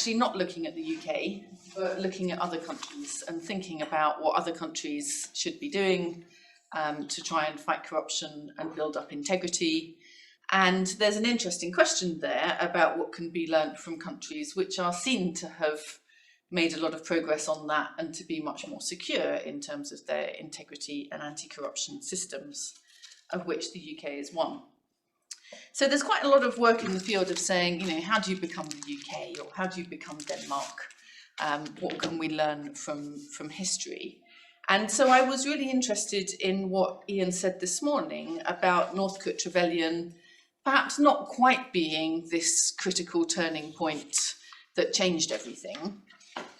actually not looking at the UK, but looking at other countries and thinking about what other countries should be doing to try and fight corruption and build up integrity. And there's an interesting question there about what can be learnt from countries which are seen to have made a lot of progress on that and to be much more secure in terms of their integrity and anti-corruption systems, of which the UK is one. So there's quite a lot of work in the field of saying, you know, how do you become the UK, or how do you become Denmark? What can we learn from history? And so I was really interested in what Ian said this morning about Northcote Trevelyan perhaps not quite being this critical turning point that changed everything,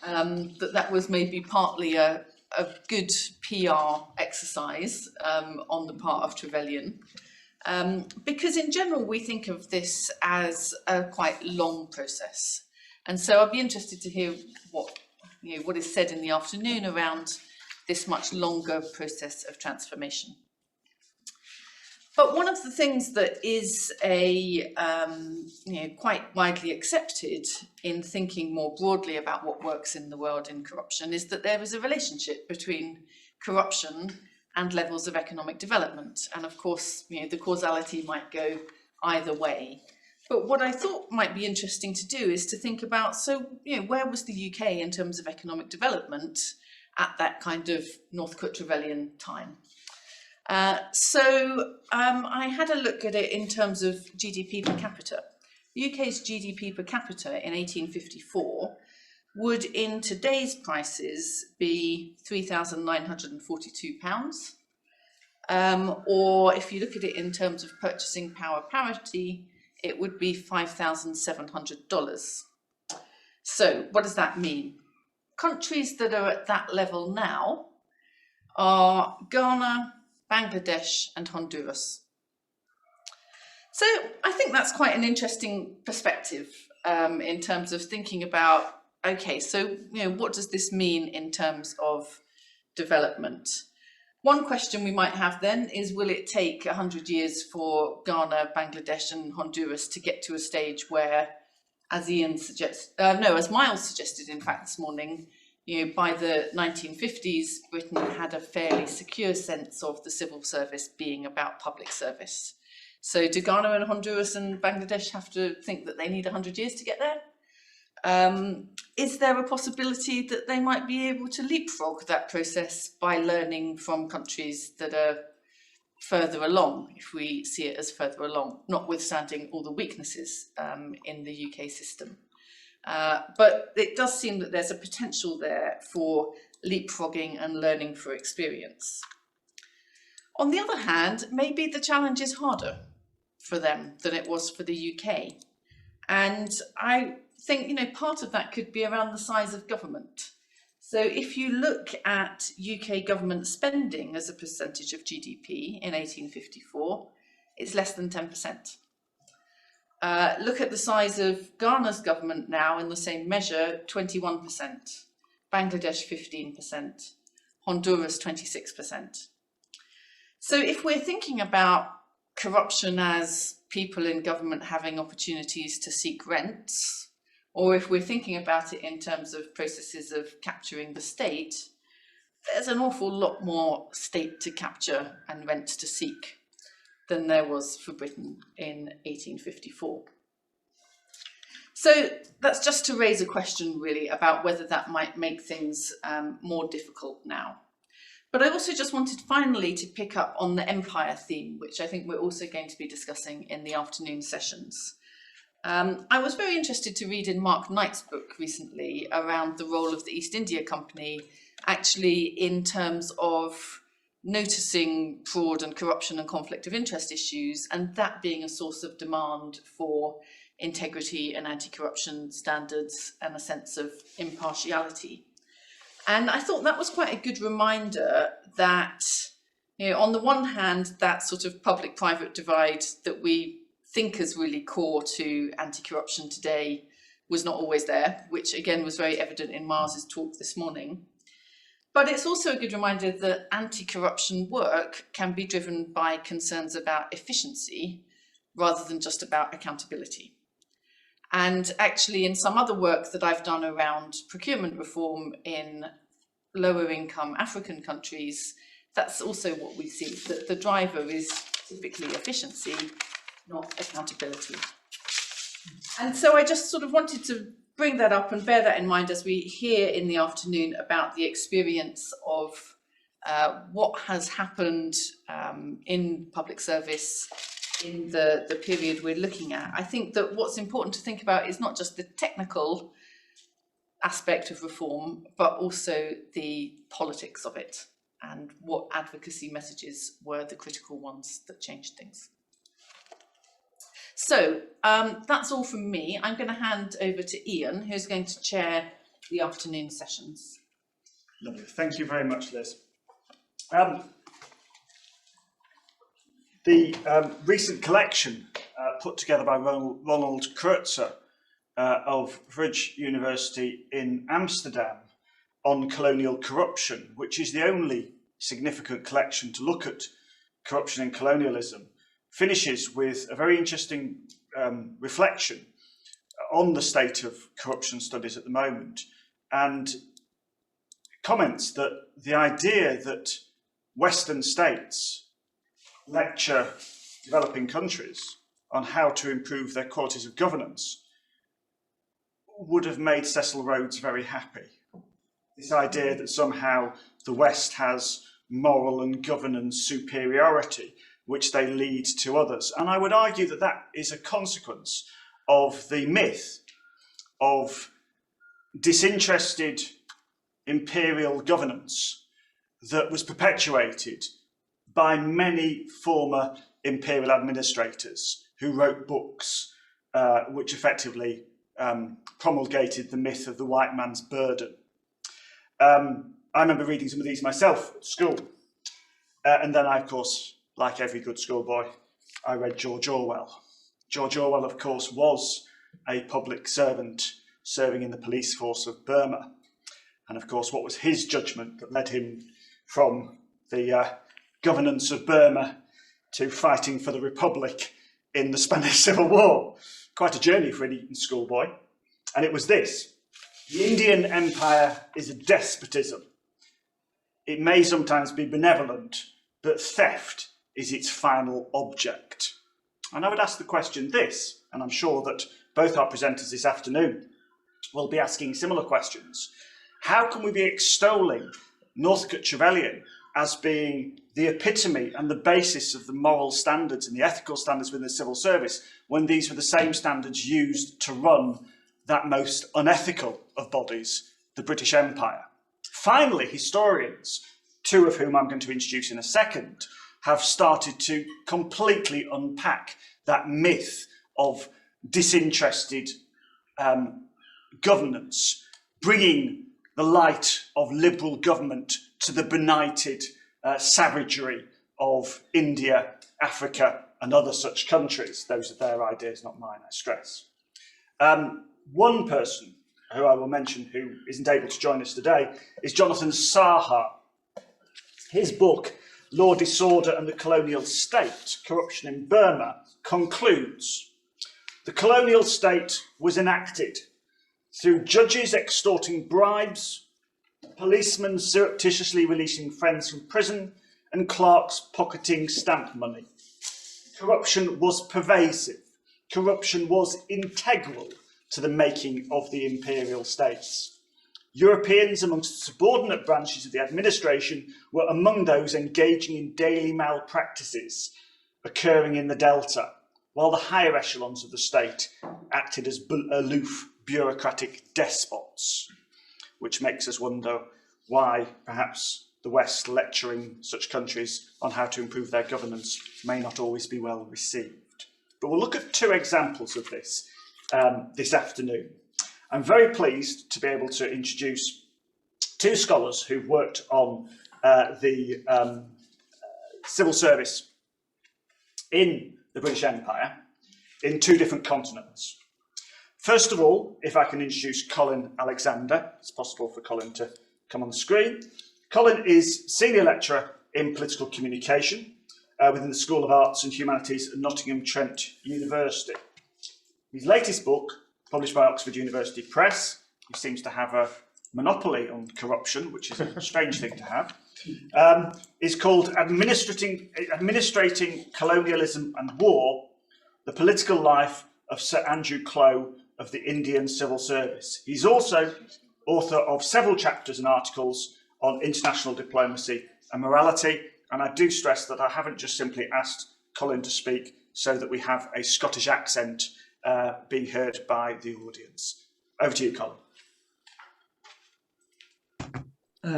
that was maybe partly a good PR exercise on the part of Trevelyan. Because in general, we think of this as a quite long process. And so I'd be interested to hear what is said in the afternoon around this much longer process of transformation. But one of the things that is quite widely accepted in thinking more broadly about what works in the world in corruption is that there is a relationship between corruption and levels of economic development. And of course, the causality might go either way. But what I thought might be interesting to do is to think about, where was the UK in terms of economic development at that kind of Northcote Trevelyan time? I had a look at it in terms of GDP per capita. The UK's GDP per capita in 1854 would in today's prices be £3,942, or if you look at it in terms of purchasing power parity, it would be $5,700. So what does that mean? Countries that are at that level now are Ghana, Bangladesh and Honduras. So I think that's quite an interesting perspective in terms of thinking about, okay, so what does this mean in terms of development? One question we might have then is, will it take 100 years for Ghana, Bangladesh and Honduras to get to a stage where, as Miles suggested in fact this morning, by the 1950s, Britain had a fairly secure sense of the civil service being about public service. So do Ghana and Honduras and Bangladesh have to think that they need 100 years to get there? Is there a possibility that they might be able to leapfrog that process by learning from countries that are further along, if we see it as further along, notwithstanding all the weaknesses in the UK system? But it does seem that there's a potential there for leapfrogging and learning for experience. On the other hand, maybe the challenge is harder for them than it was for the UK. And I think, part of that could be around the size of government. So if you look at UK government spending as a percentage of GDP in 1854, it's less than 10%. Look at the size of Ghana's government now in the same measure, 21%, Bangladesh 15%, Honduras 26%. So if we're thinking about corruption as people in government having opportunities to seek rents, or if we're thinking about it in terms of processes of capturing the state, there's an awful lot more state to capture and rent to seek than there was for Britain in 1854. So that's just to raise a question really about whether that might make things more difficult now. But I also just wanted finally to pick up on the empire theme, which I think we're also going to be discussing in the afternoon sessions. I was very interested to read in Mark Knight's book recently around the role of the East India Company, actually in terms of noticing fraud and corruption and conflict of interest issues, and that being a source of demand for integrity and anti-corruption standards and a sense of impartiality. And I thought that was quite a good reminder that, on the one hand, that sort of public-private divide that we think is really core to anti-corruption today was not always there, which again was very evident in Mars's talk this morning. But it's also a good reminder that anti-corruption work can be driven by concerns about efficiency rather than just about accountability. And actually, in some other work that I've done around procurement reform in lower income African countries, that's also what we see, that the driver is typically efficiency, not accountability. And so I just sort of wanted to bring that up and bear that in mind as we hear in the afternoon about the experience of what has happened in public service in the period we're looking at. I think that what's important to think about is not just the technical aspect of reform, but also the politics of it and what advocacy messages were the critical ones that changed things. So that's all from me. I'm going to hand over to Ian, who's going to chair the afternoon sessions. Lovely. Thank you very much, Liz. The recent collection put together by Ronald Kreutzer of Vrije University in Amsterdam on colonial corruption, which is the only significant collection to look at corruption and colonialism, finishes with a very interesting reflection on the state of corruption studies at the moment, and comments that the idea that Western states lecture developing countries on how to improve their qualities of governance would have made Cecil Rhodes very happy. This idea that somehow the West has moral and governance superiority, which they lead to others. And I would argue that that is a consequence of the myth of disinterested imperial governance that was perpetuated by many former imperial administrators who wrote books which effectively promulgated the myth of the white man's burden. I remember reading some of these myself at school. And then I, of course, like every good schoolboy, I read George Orwell. George Orwell, of course, was a public servant serving in the police force of Burma. And of course, what was his judgment that led him from the governance of Burma to fighting for the Republic in the Spanish Civil War? Quite a journey for an Eton schoolboy. And it was this: the Indian Empire is a despotism. It may sometimes be benevolent, but theft is its final object. And I would ask the question this, and I'm sure that both our presenters this afternoon will be asking similar questions. How can we be extolling Northcote Trevelyan as being the epitome and the basis of the moral standards and the ethical standards within the civil service when these were the same standards used to run that most unethical of bodies, the British Empire? Finally, historians, two of whom I'm going to introduce in a second, have started to completely unpack that myth of disinterested governance, bringing the light of liberal government to the benighted savagery of India, Africa, and other such countries. Those are their ideas, not mine, I stress. One person who I will mention who isn't able to join us today is Jonathan Saha. His book, Law, Disorder and the Colonial State, Corruption in Burma, concludes: the colonial state was enacted through judges extorting bribes, policemen surreptitiously releasing friends from prison, and clerks pocketing stamp money. Corruption was pervasive. Corruption was integral to the making of the imperial states. Europeans amongst the subordinate branches of the administration were among those engaging in daily malpractices occurring in the Delta, while the higher echelons of the state acted as aloof bureaucratic despots, which makes us wonder why perhaps the West lecturing such countries on how to improve their governance may not always be well received. But we'll look at two examples of this this afternoon. I'm very pleased to be able to introduce two scholars who've worked on the civil service in the British Empire in two different continents. First of all, if I can introduce Colin Alexander. It's possible for Colin to come on the screen. Colin is Senior Lecturer in Political Communication within the School of Arts and Humanities at Nottingham Trent University. His latest book, published by Oxford University Press. He seems to have a monopoly on corruption, which is a strange thing to have. Is called Administrating Colonialism and War, The Political Life of Sir Andrew Clow of the Indian Civil Service. He's also author of several chapters and articles on international diplomacy and morality. And I do stress that I haven't just simply asked Colin to speak so that we have a Scottish accent being heard by the audience. Over to you, Colin.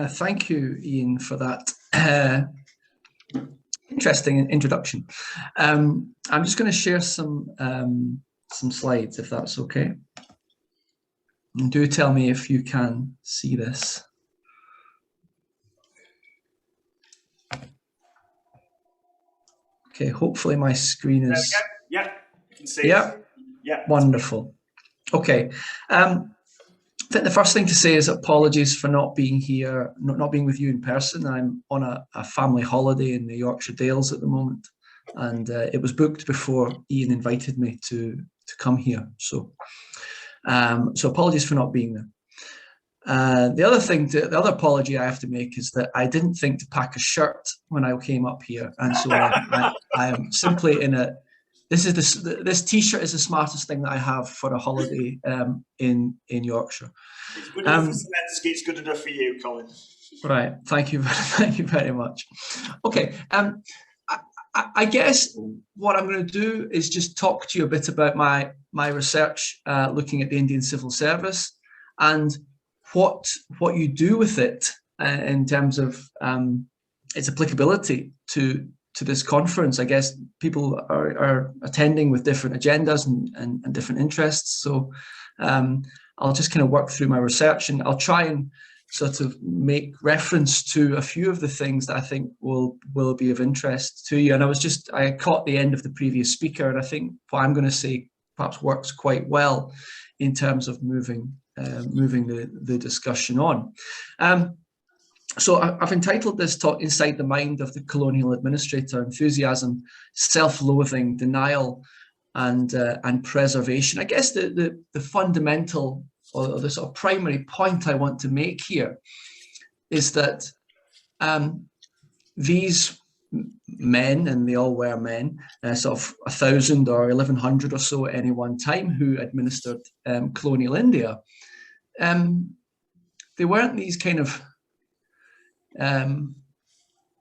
Thank you, Ian, for that interesting introduction. I'm just going to share some slides, if that's okay. And do tell me if you can see this. Okay, hopefully my screen is... Yeah, you can see. Yeah, yeah, wonderful. Okay. I think the first thing to say is apologies for not being here, not being with you in person. I'm on a family holiday in the Yorkshire Dales at the moment, and it was booked before Ian invited me to come here. So apologies for not being there. The other apology I have to make is that I didn't think to pack a shirt when I came up here, and so I am simply in a. This T-shirt is the smartest thing that I have for a holiday in Yorkshire. It's good enough for Zelensky. It's good enough for you, Colin. Right. Thank you very much. Okay. I guess what I'm going to do is just talk to you a bit about my research looking at the Indian Civil Service and what you do with it in terms of its applicability to this conference. I guess people are attending with different agendas and different interests. So I'll just kind of work through my research, and I'll try and sort of make reference to a few of the things that I think will be of interest to you. And I caught the end of the previous speaker, and I think what I'm going to say perhaps works quite well in terms of moving the discussion on. So I've entitled this talk "Inside the Mind of the Colonial Administrator: Enthusiasm, Self-Loathing, Denial, and Preservation." I guess the fundamental or the sort of primary point I want to make here is that these men, and they all were men, sort of 1,000 or 1,100 or so at any one time, who administered colonial India, they weren't these kind of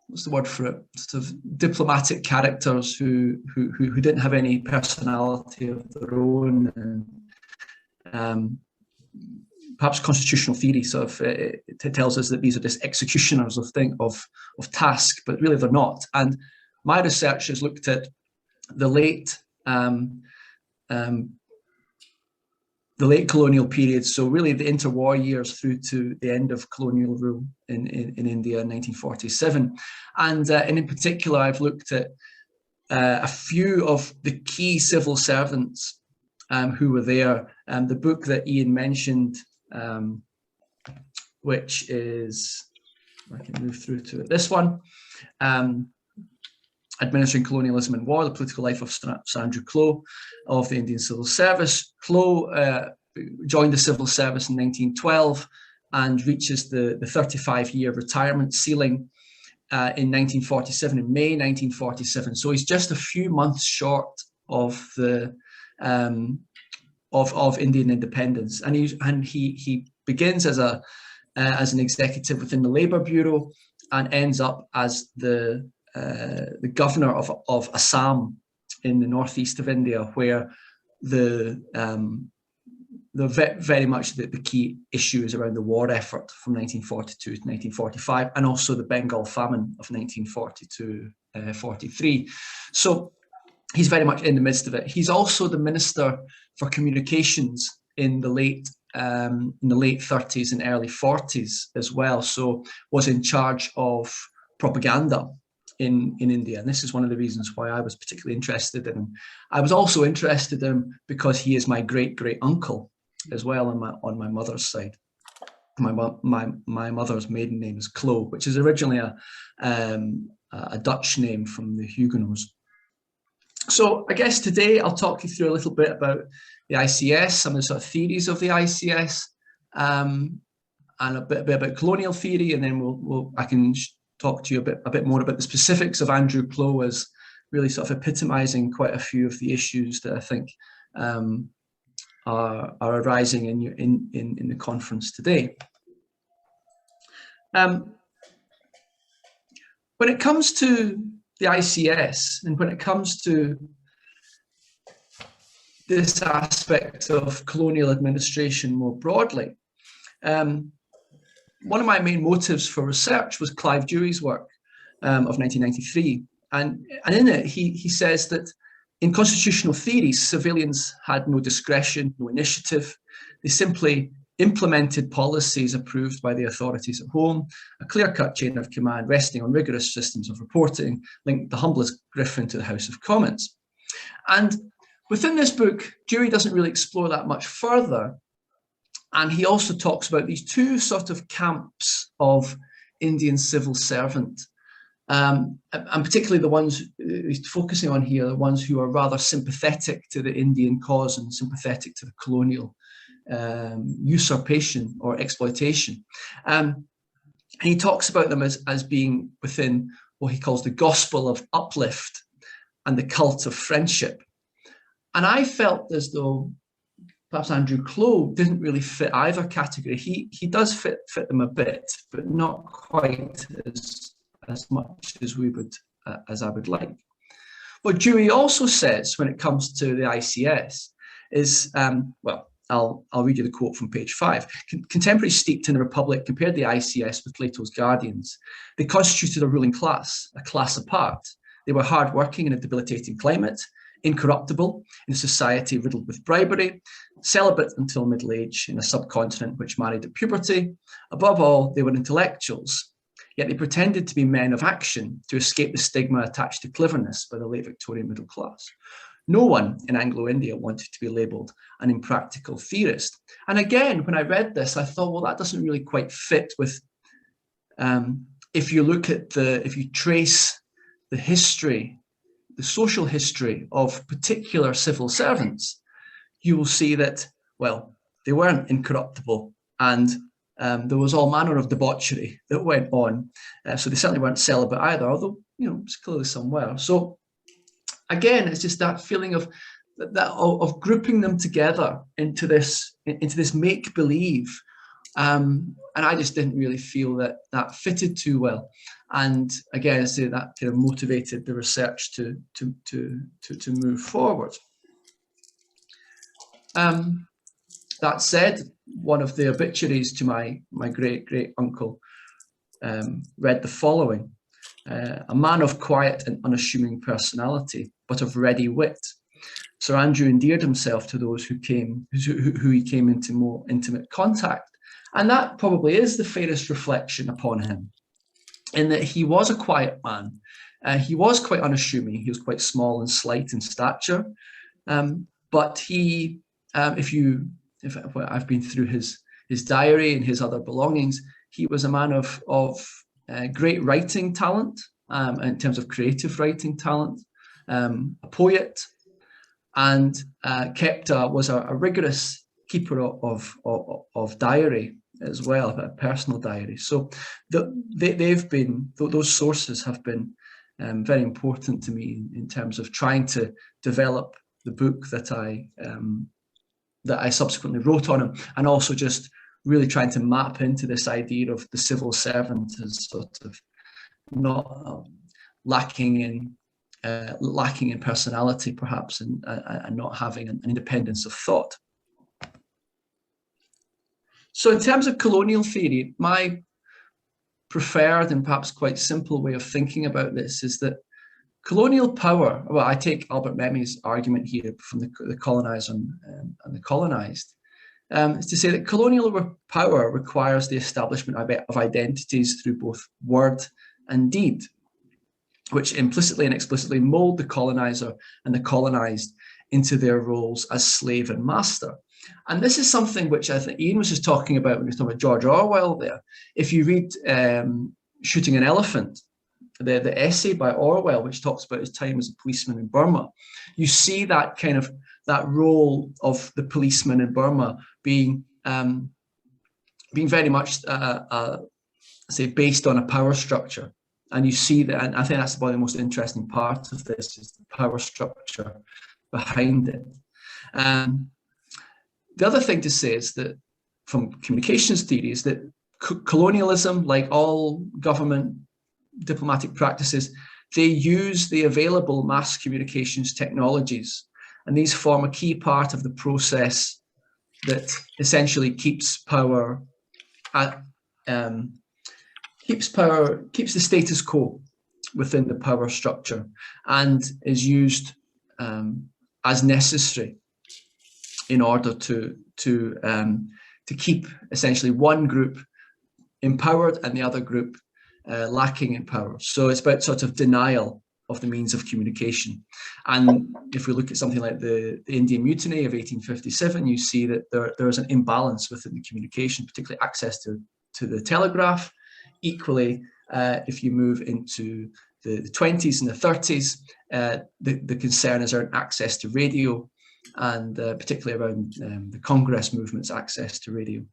what's the word for it? Sort of diplomatic characters who didn't have any personality of their own, and perhaps constitutional theory sort of it tells us that these are just executioners of task, but really they're not. And my research has looked at the late colonial period, so really the interwar years through to the end of colonial rule in India in 1947. And in particular, I've looked at a few of the key civil servants who were there. The book that Ian mentioned, which is, I can move through to it, this one, Administering Colonialism and War, The Political Life of Sir Andrew Clow of the Indian Civil Service. Clow joined the civil service in 1912 and reaches the 35-year retirement ceiling in 1947, in May 1947. So he's just a few months short of the of Indian independence, and he begins as an executive within the Labour Bureau and ends up as the governor of Assam in the northeast of India, where the very much the key issue is around the war effort from 1942 to 1945, and also the Bengal famine of 1942-43. So he's very much in the midst of it. He's also the Minister for Communications in the late 30s and early 40s as well. So was in charge of propaganda in India. And this is one of the reasons why I was particularly interested in him. I was also interested in him because he is my great uncle as well on my mother's side. My mother's maiden name is Klow, which is originally a Dutch name from the Huguenots. So I guess today I'll talk you through a little bit about ICS, some of the sort of theories of the ICS, and a bit about colonial theory, and then I can talk to you a bit more about the specifics of Andrew Clow as really sort of epitomising quite a few of the issues that I think are arising in the conference today. When it comes to the ICS, and when it comes to this aspect of colonial administration more broadly, one of my main motives for research was Clive Dewey's work of 1993. And in it, he says that in constitutional theories, civilians had no discretion, no initiative. They simply implemented policies approved by the authorities at home, a clear-cut chain of command resting on rigorous systems of reporting, linked the humblest griffin to the House of Commons. And within this book, Dewey doesn't really explore that much further. And he also talks about these two sort of camps of Indian civil servant, and particularly the ones he's focusing on here, the ones who are rather sympathetic to the Indian cause and sympathetic to the colonial usurpation or exploitation. And he talks about them as being within what he calls the gospel of uplift and the cult of friendship. And I felt as though perhaps Andrew Clow didn't really fit either category. He does fit them a bit, but not quite as much as as I would like. What Dewey also says when it comes to the ICS is, well, I'll read you the quote from page 5. Contemporaries steeped in the Republic compared the ICS with Plato's guardians. They constituted a ruling class, a class apart. They were hardworking in a debilitating climate, incorruptible in a society riddled with bribery, celibate until middle age in a subcontinent which married at puberty. Above all, they were intellectuals, yet they pretended to be men of action to escape the stigma attached to cleverness by the late Victorian middle class. No one in Anglo-India wanted to be labelled an impractical theorist. And again, when I read this, I thought, well, that doesn't really quite fit with, if you trace the history, the social history of particular civil servants, you will see that, well, they weren't incorruptible, and there was all manner of debauchery that went on. So they certainly weren't celibate either, although, clearly some were. So again, it's just that feeling of grouping them together into this make-believe. And I just didn't really feel that fitted too well. And again, I say that kind of motivated the research to move forward. That said, one of the obituaries to my great uncle read the following: a man of quiet and unassuming personality, but of ready wit. Sir Andrew endeared himself to those who he came into more intimate contact. And that probably is the fairest reflection upon him, in that he was a quiet man. He was quite unassuming. He was quite small and slight in stature. But he, if I've been through his diary and his other belongings, he was a man of great writing talent, in terms of creative writing talent, a poet, and was a rigorous keeper of diary as well, a personal diary. So those sources have been very important to me in terms of trying to develop the book that I subsequently wrote on him, and also just really trying to map into this idea of the civil servant as sort of not lacking in personality, perhaps, and not having an independence of thought. So in terms of colonial theory, my preferred and perhaps quite simple way of thinking about this is that colonial power, well, I take Albert Memmi's argument here from the colonizer and the colonized, is to say that colonial power requires the establishment of identities through both word and deed, which implicitly and explicitly mold the colonizer and the colonized into their roles as slave and master. And this is something which I think Ian was just talking about when he was talking about George Orwell there. If you read Shooting an Elephant, the essay by Orwell, which talks about his time as a policeman in Burma, you see that kind of that role of the policeman in Burma being very much say based on a power structure. And you see that, and I think that's one of the most interesting parts of this, is the power structure behind it. The other thing to say is that from communications theory is that colonialism, like all government diplomatic practices, they use the available mass communications technologies, and these form a key part of the process that essentially keeps power at keeps the status quo within the power structure, and is used as necessary in order to keep essentially one group empowered and the other group lacking in power. So it's about sort of denial of the means of communication. And if we look at something like the Indian Mutiny of 1857, you see that there is an imbalance within the communication, particularly access to the telegraph. Equally, if you move into the 20s and the 30s, the concern is around access to radio, and particularly around the Congress movement's access to radio.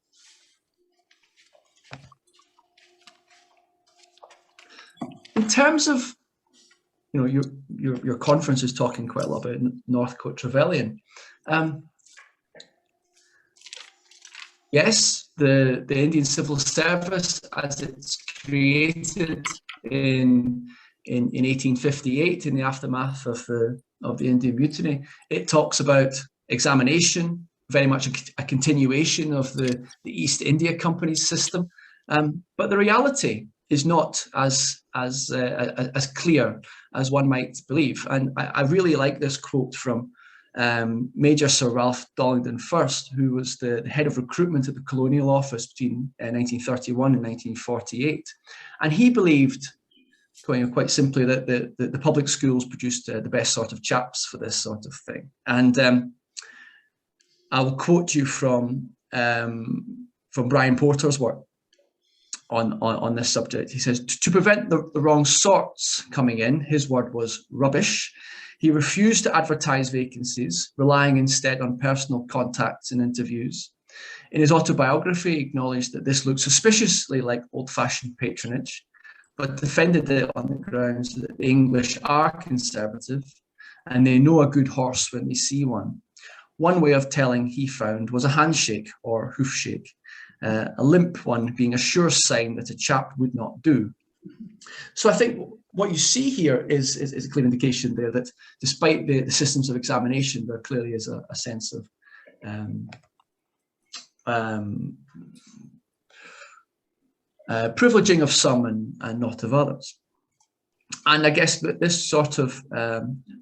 In terms of, your conference is talking quite a lot about Northcote Trevelyan. Yes, the Indian Civil Service, as it's created in 1858, in the aftermath of the Indian Mutiny, it talks about examination, very much a continuation of the East India Company's system. But the reality is not as clear as one might believe. And I really like this quote from Major Sir Ralph Dollington First, who was the head of recruitment at the Colonial Office between 1931 and 1948. And he believed, quite simply, that the public schools produced the best sort of chaps for this sort of thing. And I will quote you from Brian Porter's work on this subject. He says, to prevent the wrong sorts coming in, his word was rubbish, he refused to advertise vacancies, relying instead on personal contacts and interviews. In his autobiography, he acknowledged that this looked suspiciously like old-fashioned patronage, but defended it on the grounds that the English are conservative and they know a good horse when they see one. One way of telling, he found, was a handshake or hoofshake, a limp one being a sure sign that a chap would not do. So I think what you see here is a clear indication there that despite the systems of examination, there clearly is a sense of privileging of some and not of others. And I guess that this sort of,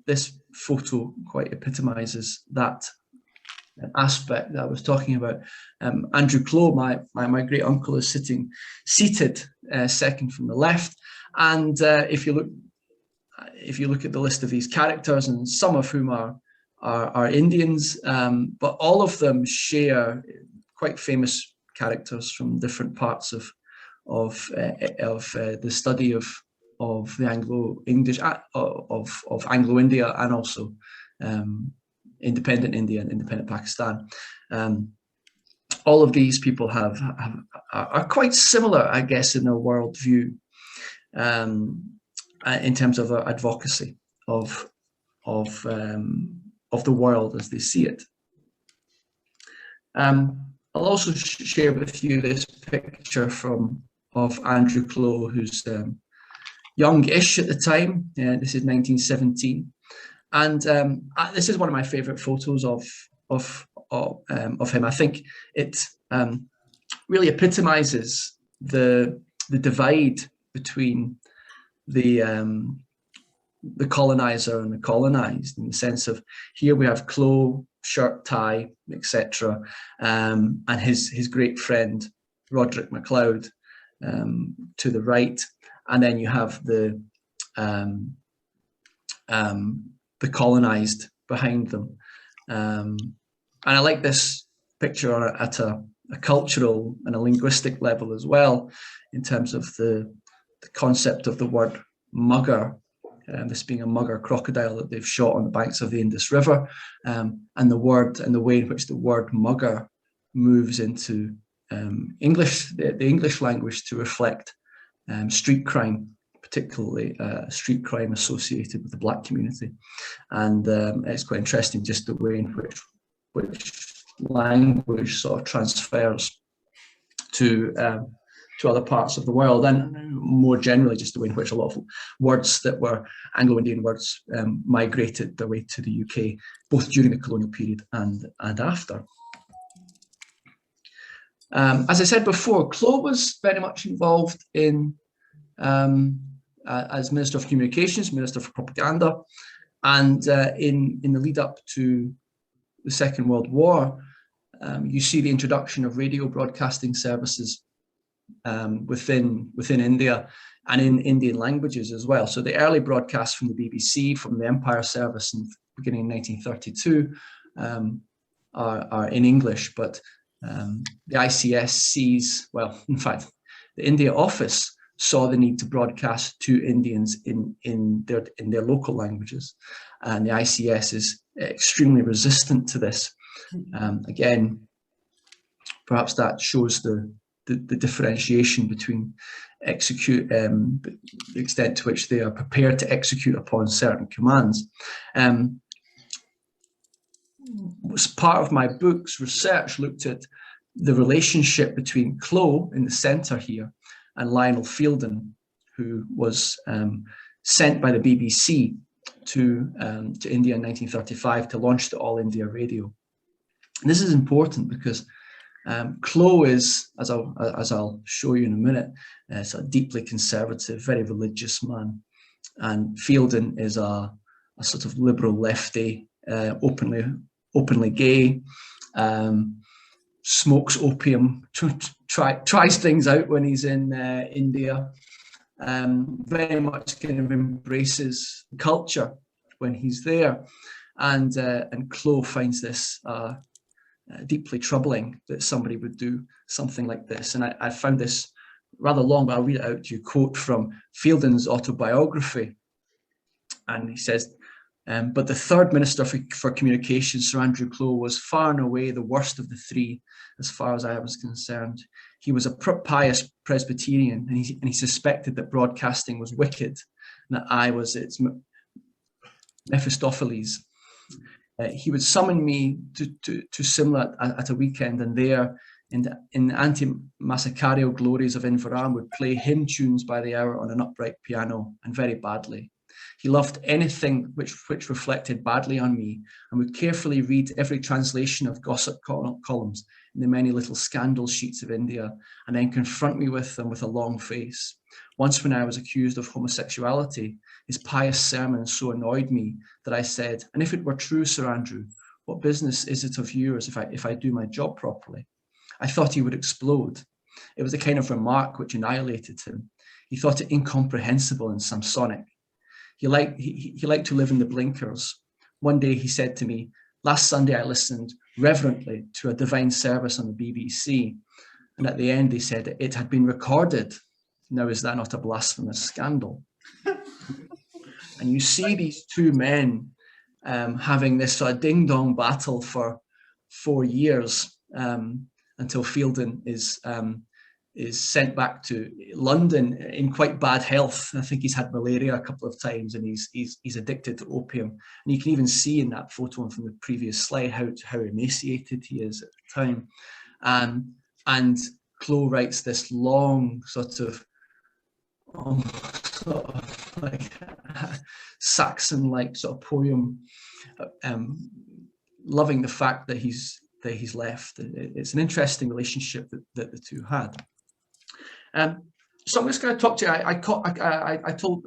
this photo quite epitomizes that aspect that I was talking about. Andrew Clow, my great uncle, is seated second from the left. And if you look at the list of these characters, and some of whom are Indians, but all of them share quite famous characters from different parts of the study of the Anglo-English, of Anglo-India, and also independent India and independent Pakistan. All of these people are quite similar, I guess, in their worldview, in terms of their advocacy of the world as they see it. I'll also share with you this picture of Andrew Clow, who's youngish at the time. This is 1917, and this is one of my favourite photos of him. I think it really epitomizes the divide between the colonizer and the colonized, in the sense of, here we have Clow, shirt, tie, etc., and his great friend Roderick MacLeod to the right, and then you have the colonized behind them. And I like this picture at a cultural and a linguistic level as well, in terms of the concept of the word mugger this being a mugger crocodile that they've shot on the banks of the Indus River, and the word and the way in which the word mugger moves into English, the English language, to reflect street crime, particularly street crime associated with the black community. And it's quite interesting just the way in which language sort of transfers to other parts of the world, and more generally just the way in which a lot of words that were Anglo-Indian words migrated their way to the UK, both during the colonial period and after. As I said before, Clow was very much involved in, as Minister of Communications, Minister for Propaganda, and in the lead up to the Second World War, you see the introduction of radio broadcasting services within India and in Indian languages as well. So the early broadcasts from the BBC, from the Empire Service in beginning in 1932 are in English, but the ICS sees, well, in fact, the India office saw the need to broadcast to Indians in their local languages, and the ICS is extremely resistant to this. Again, perhaps that shows the differentiation between the extent to which they are prepared to execute upon certain commands. Was part of my book's research looked at the relationship between Clow in the centre here and Lionel Fielden, who was sent by the BBC to India in 1935 to launch the All India Radio. And this is important because Clow is, as I'll show you in a minute, a deeply conservative, very religious man, and Fielden is a sort of liberal lefty, openly gay, smokes opium, tries things out when he's in India, very much kind of embraces culture when he's there, and Clow finds this deeply troubling that somebody would do something like this. And I found this rather long, but I'll read it out to you, quote from Fielden's autobiography. And he says, but the third Minister for Communications, Sir Andrew Clow, was far and away the worst of the three, as far as I was concerned. He was a pious Presbyterian, and he suspected that broadcasting was wicked, and that I was its Mephistopheles. He would summon me to Simla at a weekend, and there, in the anti-Massacario glories of Inveram, would play hymn tunes by the hour on an upright piano, and very badly. He loved anything which reflected badly on me, and would carefully read every translation of gossip columns in the many little scandal sheets of India, and then confront me with them with a long face. Once when I was accused of homosexuality, his pious sermons so annoyed me that I said, and if it were true, Sir Andrew, what business is it of yours if I do my job properly? I thought he would explode. It was a kind of remark which annihilated him. He thought it incomprehensible and Samsonic. He liked to live in the blinkers. One day he said to me, last Sunday I listened reverently to a divine service on the BBC, and at the end they said it had been recorded. Now, is that not a blasphemous scandal? And you see these two men having this sort of ding-dong battle for 4 years until Fielden is sent back to London in quite bad health. I think he's had malaria a couple of times, and he's addicted to opium. And you can even see in that photo from the previous slide how emaciated he is at the time. And Clow writes this long sort of like Saxon-like sort of poem, loving the fact that he's left. It's an interesting relationship that the two had. So I'm just going to talk to you. I told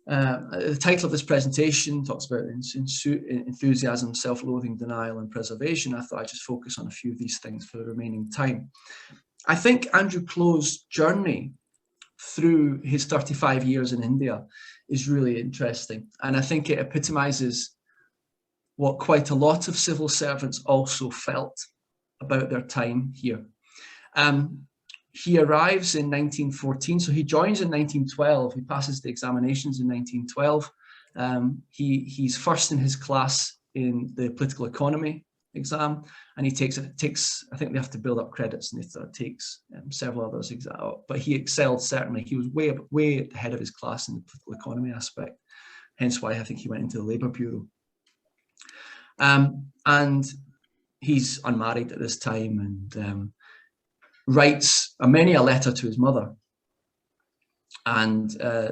the title of this presentation talks about enthusiasm, self-loathing, denial, and preservation. I thought I'd just focus on a few of these things for the remaining time. I think Andrew Clow's journey through his 35 years in India is really interesting, and I think it epitomizes what quite a lot of civil servants also felt about their time here. he arrives in 1914, so he joins in 1912. He passes the examinations in 1912. He's first in his class in the political economy exam, and he takes, I think they have to build up credits, and it takes several others, but he excelled, certainly. He was way ahead of his class in the political economy aspect, hence why I think he went into the Labour Bureau. And he's unmarried at this time, and writes many a letter to his mother. And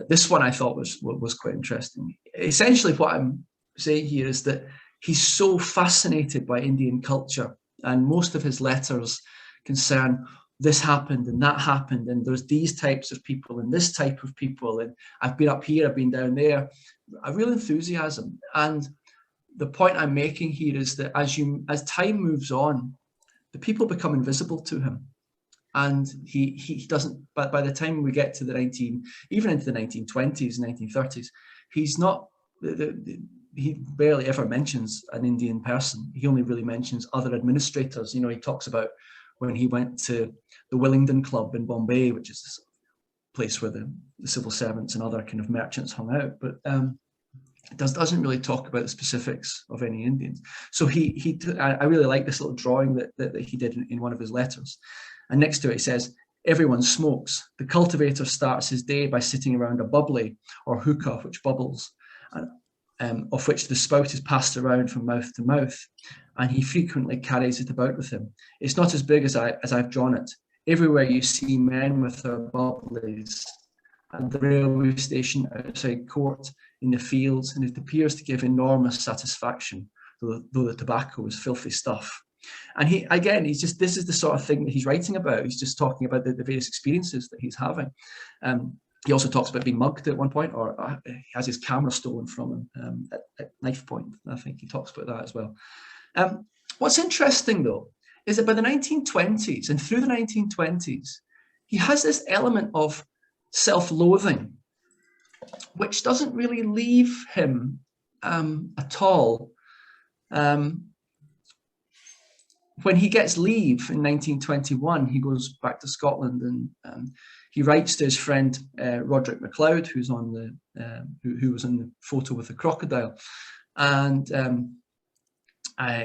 this one I thought was quite interesting. Essentially, what I'm saying here is that he's so fascinated by Indian culture, and most of his letters concern this happened and that happened, and there's these types of people and this type of people, and I've been up here, I've been down there. A real enthusiasm. And the point I'm making here is that as time moves on, the people become invisible to him. And he doesn't, but by the time we get to even into the 1920s, 1930s, he's not, he barely ever mentions an Indian person. He only really mentions other administrators. You know, he talks about when he went to the Willingdon Club in Bombay, which is this place where the civil servants and other kind of merchants hung out, but it doesn't really talk about the specifics of any Indians. So I really like this little drawing that he did in one of his letters. And next to it, he says, everyone smokes. The cultivator starts his day by sitting around a bubbly or hookah which bubbles, of which the spout is passed around from mouth to mouth, and he frequently carries it about with him. It's not as big as I've drawn it. Everywhere you see men with their bubblies, at the railway station, outside court, in the fields, and it appears to give enormous satisfaction, though the tobacco is filthy stuff. And this is the sort of thing that he's writing about. He's just talking about the various experiences that he's having. He also talks about being mugged at one point, or he has his camera stolen from him at knife point. I think he talks about that as well. What's interesting, though, is that by the 1920s and through the 1920s, he has this element of self-loathing, which doesn't really leave him at all. When he gets leave in 1921, he goes back to Scotland, and he writes to his friend Roderick MacLeod, who's on who was in the photo with the crocodile, and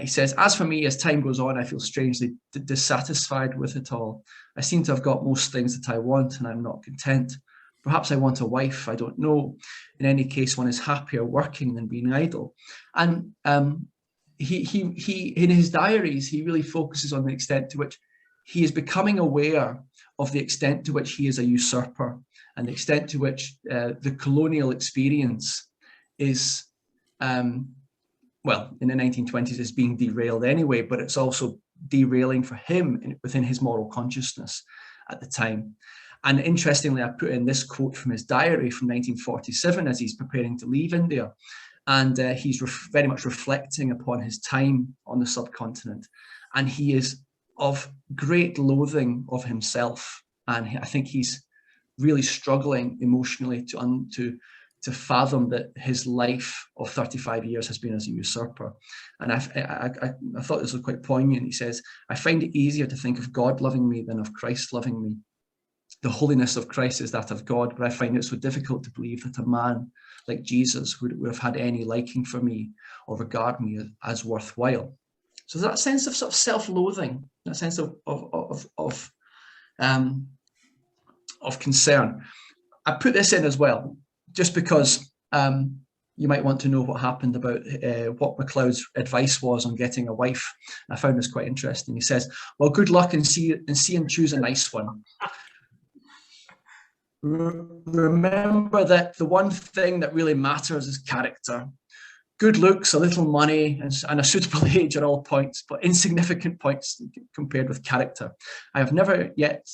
he says, "As for me, as time goes on, I feel strangely dissatisfied with it all. I seem to have got most things that I want, and I'm not content. Perhaps I want a wife, I don't know. In any case, one is happier working than being idle." And he in his diaries, he really focuses on the extent to which he is becoming aware of the extent to which he is a usurper, and the extent to which the colonial experience is, well, in the 1920s is being derailed anyway, but it's also derailing for him within his moral consciousness at the time. And interestingly, I put in this quote from his diary from 1947 as he's preparing to leave India. And he's very much reflecting upon his time on the subcontinent. And he is of great loathing of himself. And I think he's really struggling emotionally to fathom that his life of 35 years has been as a usurper. And I thought this was quite poignant. He says, "I find it easier to think of God loving me than of Christ loving me. The holiness of Christ is that of God, but I find it so difficult to believe that a man like Jesus would have had any liking for me or regard me as worthwhile." So that sense of sort of self-loathing, that sense of concern. I put this in as well, just because you might want to know what happened about what MacLeod's advice was on getting a wife. I found this quite interesting. He says, "Well, good luck and see and choose a nice one. Remember that the one thing that really matters is character. Good looks, a little money, and a suitable age are all points, but insignificant points compared with character. I never yet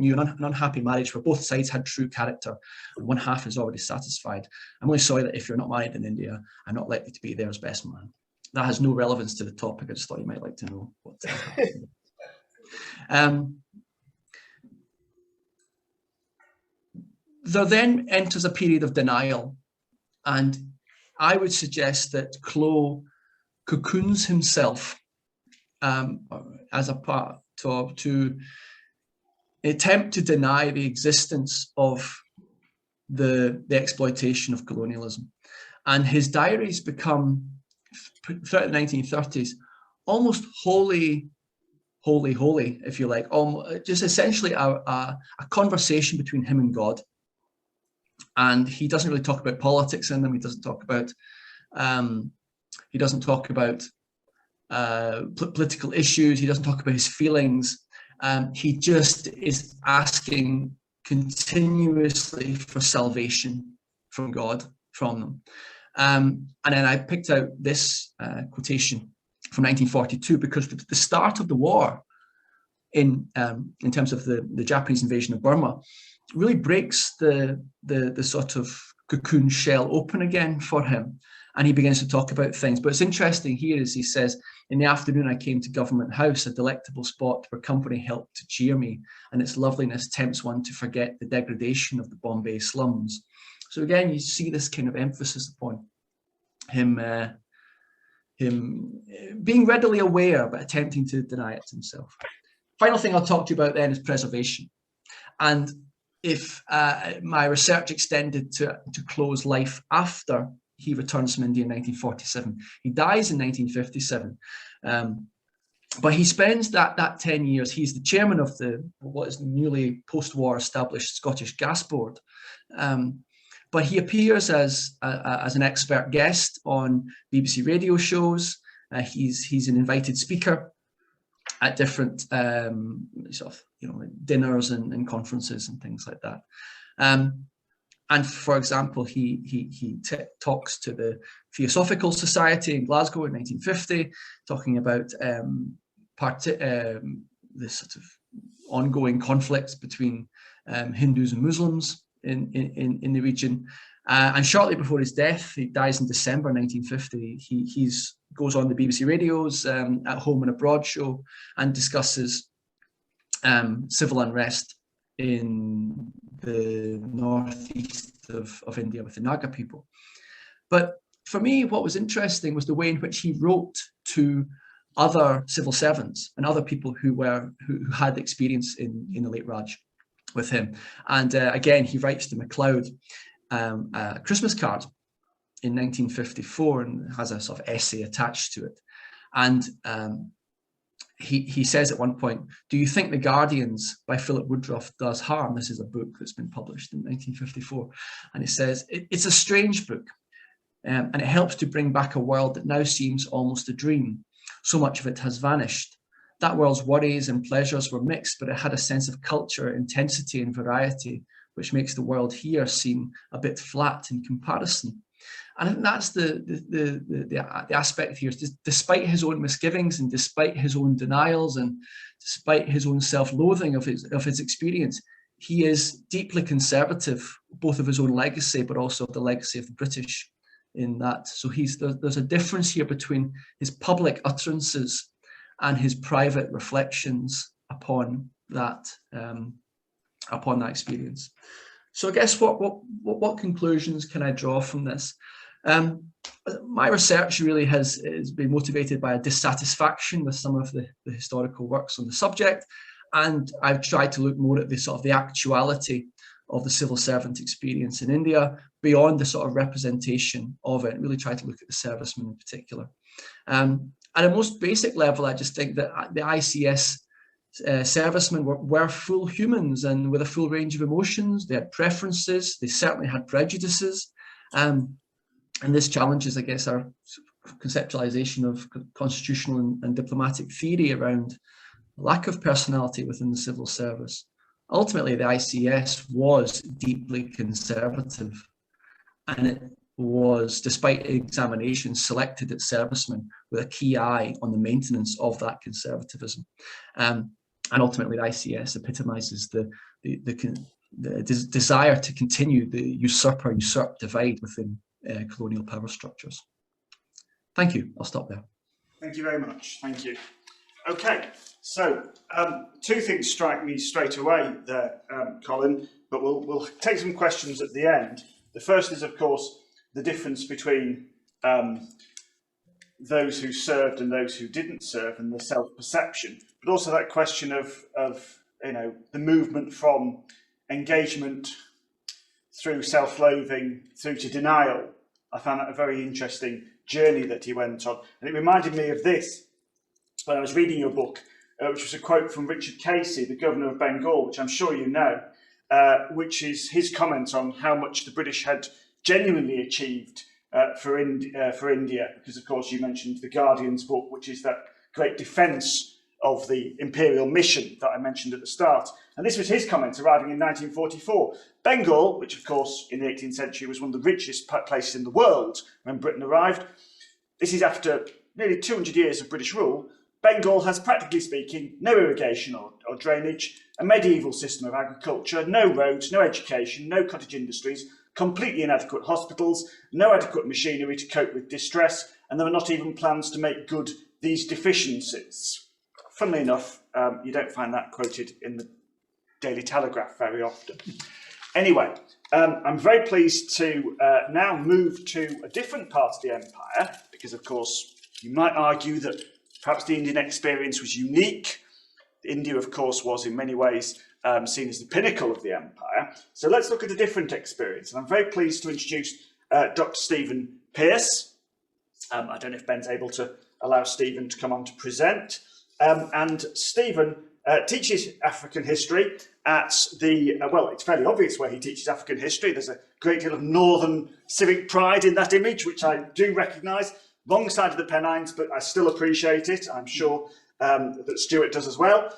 knew an unhappy marriage where both sides had true character, and one half is already satisfied. I'm only sorry that if you're not married in India, I'm not likely to be there as best man." That has no relevance to the topic. I just thought you might like to know what there then enters a period of denial, and I would suggest that Klow cocoons himself as a part to attempt to deny the existence of the exploitation of colonialism. And his diaries become, throughout the 1930s, almost holy, if you like, just essentially a conversation between him and God. And he doesn't really talk about politics in them. He doesn't talk about political issues. He doesn't talk about his feelings. He just is asking continuously for salvation from God, from them. And then I picked out this quotation from 1942 because the start of the war, in terms of the Japanese invasion of Burma, really breaks the sort of cocoon shell open again for him, and he begins to talk about things. But it's interesting here, as he says, in the afternoon I came to Government House, a delectable spot where company helped to cheer me, and its loveliness tempts one to forget the degradation of the Bombay slums. So again, you see this kind of emphasis upon him being readily aware but attempting to deny it to himself. Final thing I'll talk to you about then is preservation. And if my research extended to Clow's life after he returns from India in 1947. He dies in 1957. But he spends that 10 years, he's the chairman of what is the newly post-war established Scottish Gas Board. But he appears as an expert guest on BBC radio shows. He's an invited speaker at different dinners and conferences and things like that. And for example, he talks to the Theosophical Society in Glasgow in 1950, talking about this sort of ongoing conflicts between Hindus and Muslims in the region. And shortly before his death, he dies in December 1950, he goes on the BBC radios, At Home and Abroad show, and discusses civil unrest in the northeast of India with the Naga people. But for me, what was interesting was the way in which he wrote to other civil servants and other people who had experience in the late Raj with him. And again, he writes to MacLeod a Christmas card in 1954 and has a sort of essay attached to it. And he says at one point, "Do you think The Guardians by Philip Woodruff does harm?" This is a book that's been published in 1954. And he says, "It's a strange book, and it helps to bring back a world that now seems almost a dream. So much of it has vanished. That world's worries and pleasures were mixed, but it had a sense of culture, intensity, and variety, which makes the world here seem a bit flat in comparison." And I think that's the aspect here. Despite his own misgivings and despite his own denials and despite his own self-loathing of his experience, he is deeply conservative, both of his own legacy, but also the legacy of the British in that. So there's a difference here between his public utterances and his private reflections upon that experience. So I guess what conclusions can I draw from this? My research really has been motivated by a dissatisfaction with some of the historical works on the subject, and I've tried to look more at the actuality of the civil servant experience in India beyond the sort of representation of it. Really try to look at the servicemen in particular. At a most basic level, I just think that the ICS servicemen were full humans and with a full range of emotions. They had preferences. They certainly had prejudices. And this challenges, I guess, our conceptualization of constitutional and diplomatic theory around lack of personality within the civil service. Ultimately, the ICS was deeply conservative, and it was, despite examination, selected its servicemen with a key eye on the maintenance of that conservatism. And ultimately, the ICS epitomizes the desire to continue the usurper-usurp divide within colonial power structures. Thank you. I'll stop there. Thank you very much. Thank you. Okay, so two things strike me straight away there, Colin, but we'll take some questions at the end. The first is, of course, the difference between those who served and those who didn't serve and the self-perception, but also that question of the movement from engagement through self-loathing through to denial. I found that a very interesting journey that he went on, and it reminded me of this when I was reading your book, which was a quote from Richard Casey, the governor of Bengal, which I'm sure you know, which is his comment on how much the British had genuinely achieved for India, because of course you mentioned the Guardian's book, which is that great defence of the imperial mission that I mentioned at the start. And this was his comment arriving in 1944. Bengal, which of course in the 18th century was one of the richest places in the world when Britain arrived, this is after nearly 200 years of British rule. Bengal has, practically speaking, no irrigation or drainage, a medieval system of agriculture, no roads, no education, no cottage industries, completely inadequate hospitals, no adequate machinery to cope with distress, and there are not even plans to make good these deficiencies. Funnily enough, you don't find that quoted in the Daily Telegraph very often. Anyway, I'm very pleased to now move to a different part of the empire, because of course you might argue that perhaps the Indian experience was unique. India, of course, was in many ways seen as the pinnacle of the empire. So let's look at a different experience. And I'm very pleased to introduce Dr. Stephen Pearce. I don't know if Ben's able to allow Stephen to come on to present. And Stephen teaches African history at the, well, it's fairly obvious where he teaches African history. There's a great deal of northern civic pride in that image, which I do recognise. Wrong side of the Pennines, but I still appreciate it. I'm sure that Stuart does as well.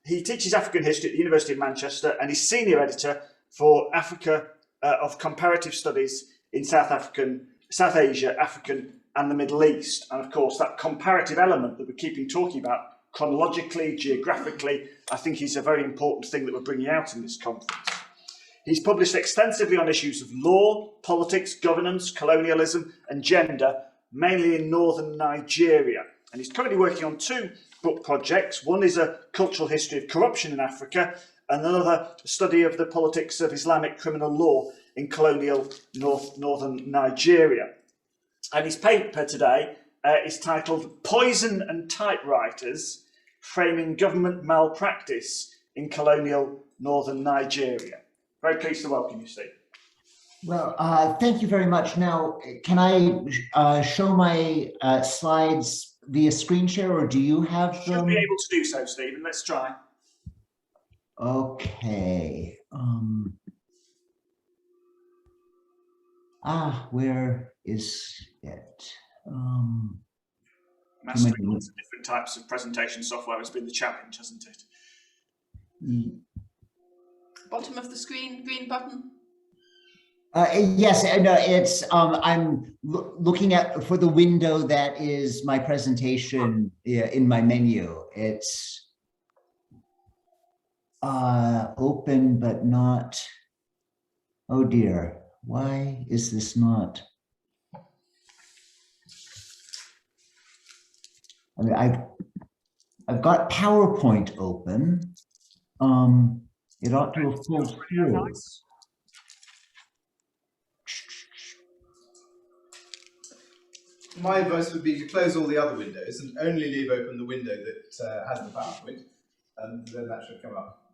He teaches African history at the University of Manchester and is senior editor for Africa of Comparative Studies in South Asia, African and the Middle East. And of course, that comparative element that we're keeping talking about chronologically, geographically, I think is a very important thing that we're bringing out in this conference. He's published extensively on issues of law, politics, governance, colonialism and gender, mainly in northern Nigeria. And he's currently working on two book projects. One is a cultural history of corruption in Africa, and another a study of the politics of Islamic criminal law in colonial northern Nigeria. And his paper today is titled Poison and Typewriters, Framing Government Malpractice in Colonial Northern Nigeria. Very pleased to welcome you, Steve. Well, thank you very much. Now, can I show my slides via screen share, or do you have them? Should be able to do so, Stephen. Let's try. Okay. Where is it? Mastering lots of different types of presentation software has been the challenge, hasn't it? Bottom of the screen, green button. Yes, no, it's I'm looking at for the window that is my presentation in my menu. It's open but not. Oh dear, why is this not? I mean, I've got PowerPoint open. It ought to have pulled through. My advice would be to close all the other windows and only leave open the window that has the PowerPoint, and then that should come up.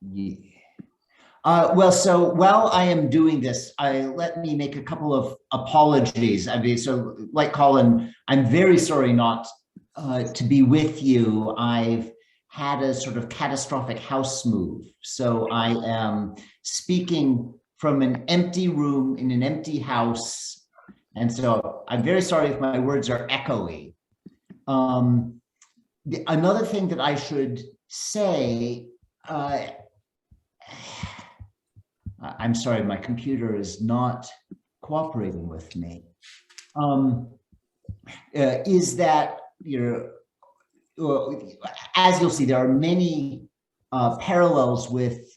Yeah. Well, so while I am doing this, let me make a couple of apologies. I mean, so like Colin, I'm very sorry not to be with you. I've had a sort of catastrophic house move. So I am speaking from an empty room in an empty house. And so I'm very sorry if my words are echoey. Another thing that I should say, I'm sorry, my computer is not cooperating with me, is that as you'll see, there are many parallels with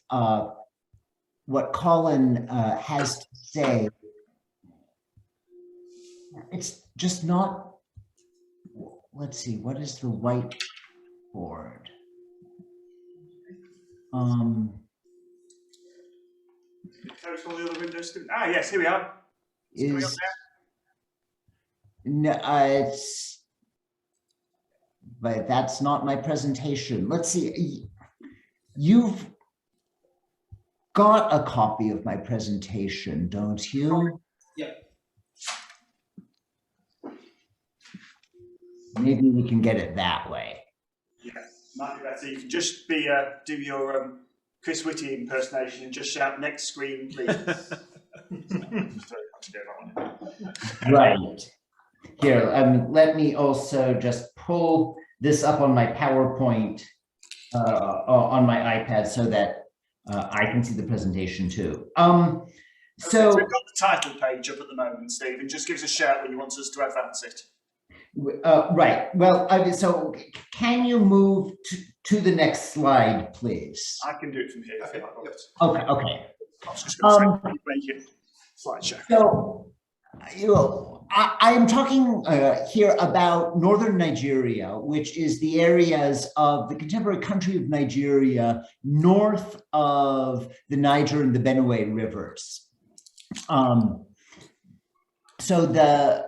what Colin has to say. It's just not, let's see, what is the whiteboard? Close all the other windows. Yes, here we are. is no, but that's not my presentation. Let's see. You've got a copy of my presentation, don't you? Yep. Maybe we can get it that way. Yeah, might be better. You can just be do your Chris Whitty impersonation and just shout "next screen, please." Just very hard to get that one. Right. Here, let me also just pull this up on my PowerPoint on my iPad so that I can see the presentation too. So we've got the title page up at the moment, Steve, and just give us a shout when you want us to advance it. Right. Well, so can you move to the next slide, please? I can do it from here. Okay. Okay. Okay. I was just going to say, make it slideshow. So, I'm talking here about northern Nigeria, which is the areas of the contemporary country of Nigeria north of the Niger and the Benue rivers. So the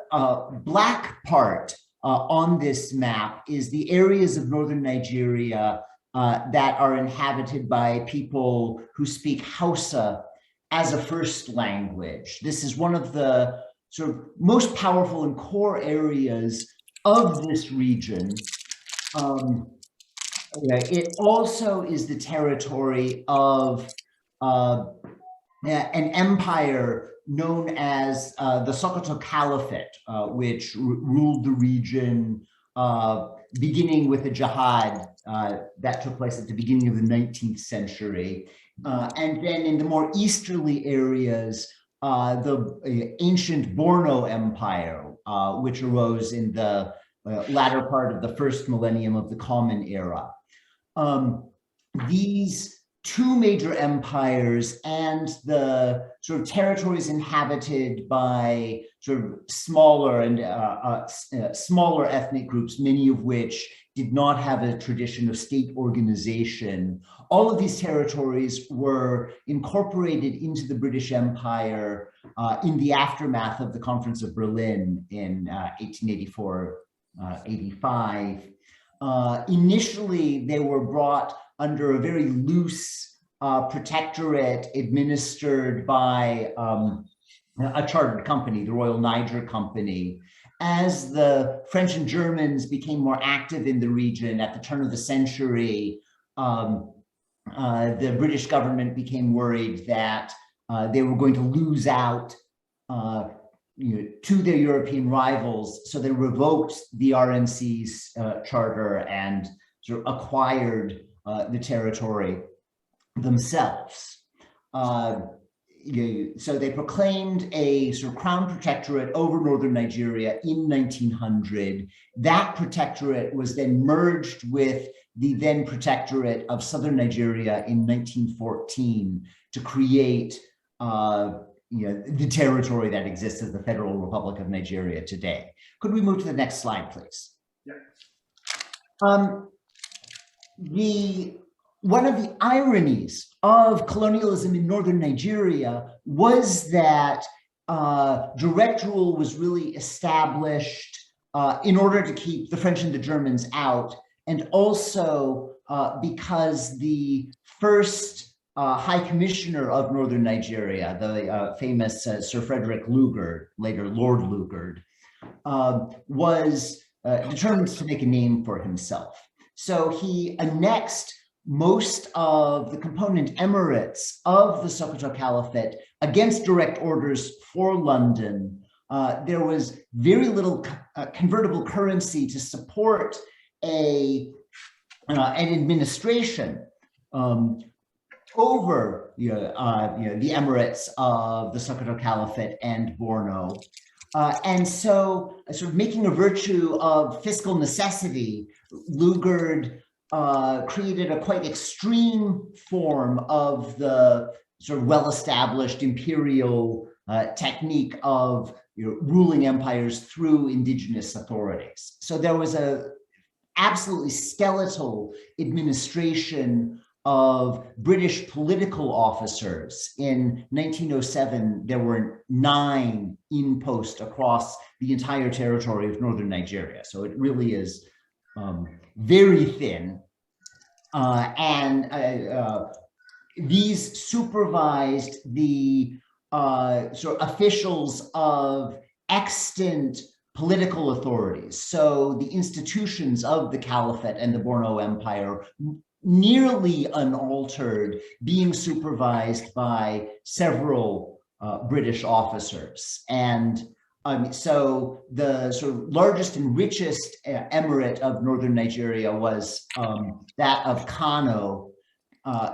black part on this map is the areas of northern Nigeria that are inhabited by people who speak Hausa as a first language. This is one of the sort of most powerful and core areas of this region. It also is the territory of an empire known as the Sokoto Caliphate, which ruled the region beginning with a jihad that took place at the beginning of the 19th century. And then in the more easterly areas, the ancient Borno Empire, which arose in the latter part of the first millennium of the Common Era. These two major empires and the sort of territories inhabited by sort of smaller and smaller ethnic groups, many of which did not have a tradition of state organization. All of these territories were incorporated into the British Empire in the aftermath of the Conference of Berlin in 1884-85. Initially, they were brought under a very loose protectorate administered by a chartered company, the Royal Niger Company. As the French and Germans became more active in the region at the turn of the century, the British government became worried that they were going to lose out to their European rivals. So they revoked the RNC's charter and sort of acquired the territory themselves. So they proclaimed a sort of crown protectorate over northern Nigeria in 1900. That protectorate was then merged with the then protectorate of southern Nigeria in 1914 to create the territory that exists as the Federal Republic of Nigeria today. Could we move to the next slide, please? Yeah. One of the ironies of colonialism in northern Nigeria was that direct rule was really established in order to keep the French and the Germans out, and also because the first High Commissioner of northern Nigeria, the famous Sir Frederick Lugard, later Lord Lugard, was determined to make a name for himself. So he annexed most of the component emirates of the Sokoto Caliphate against direct orders for London. There was very little convertible currency to support an administration over the emirates of the Sokoto Caliphate and Borno. And so, sort of making a virtue of fiscal necessity, Lugard created a quite extreme form of the sort of well-established imperial technique of ruling empires through indigenous authorities. So there was a absolutely skeletal administration of British political officers. In 1907, there were 9 in post across the entire territory of northern Nigeria. So it really is very thin. These supervised the sort of officials of extant political authorities. So the institutions of the Caliphate and the Borno Empire, nearly unaltered, being supervised by several British officers. And so the sort of largest and richest emirate of northern Nigeria was that of Kano.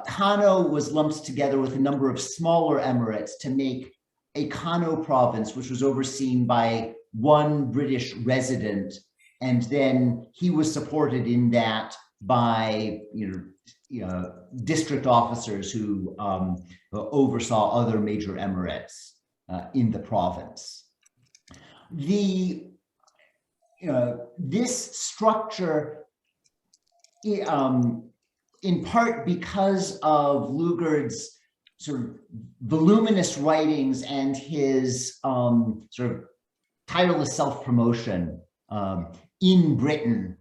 Kano was lumped together with a number of smaller emirates to make a Kano province, which was overseen by 1 British resident, and then he was supported in that by district officers who oversaw other major emirates in the province. This structure, in part because of Lugard's sort of voluminous writings and his sort of tireless self-promotion in Britain,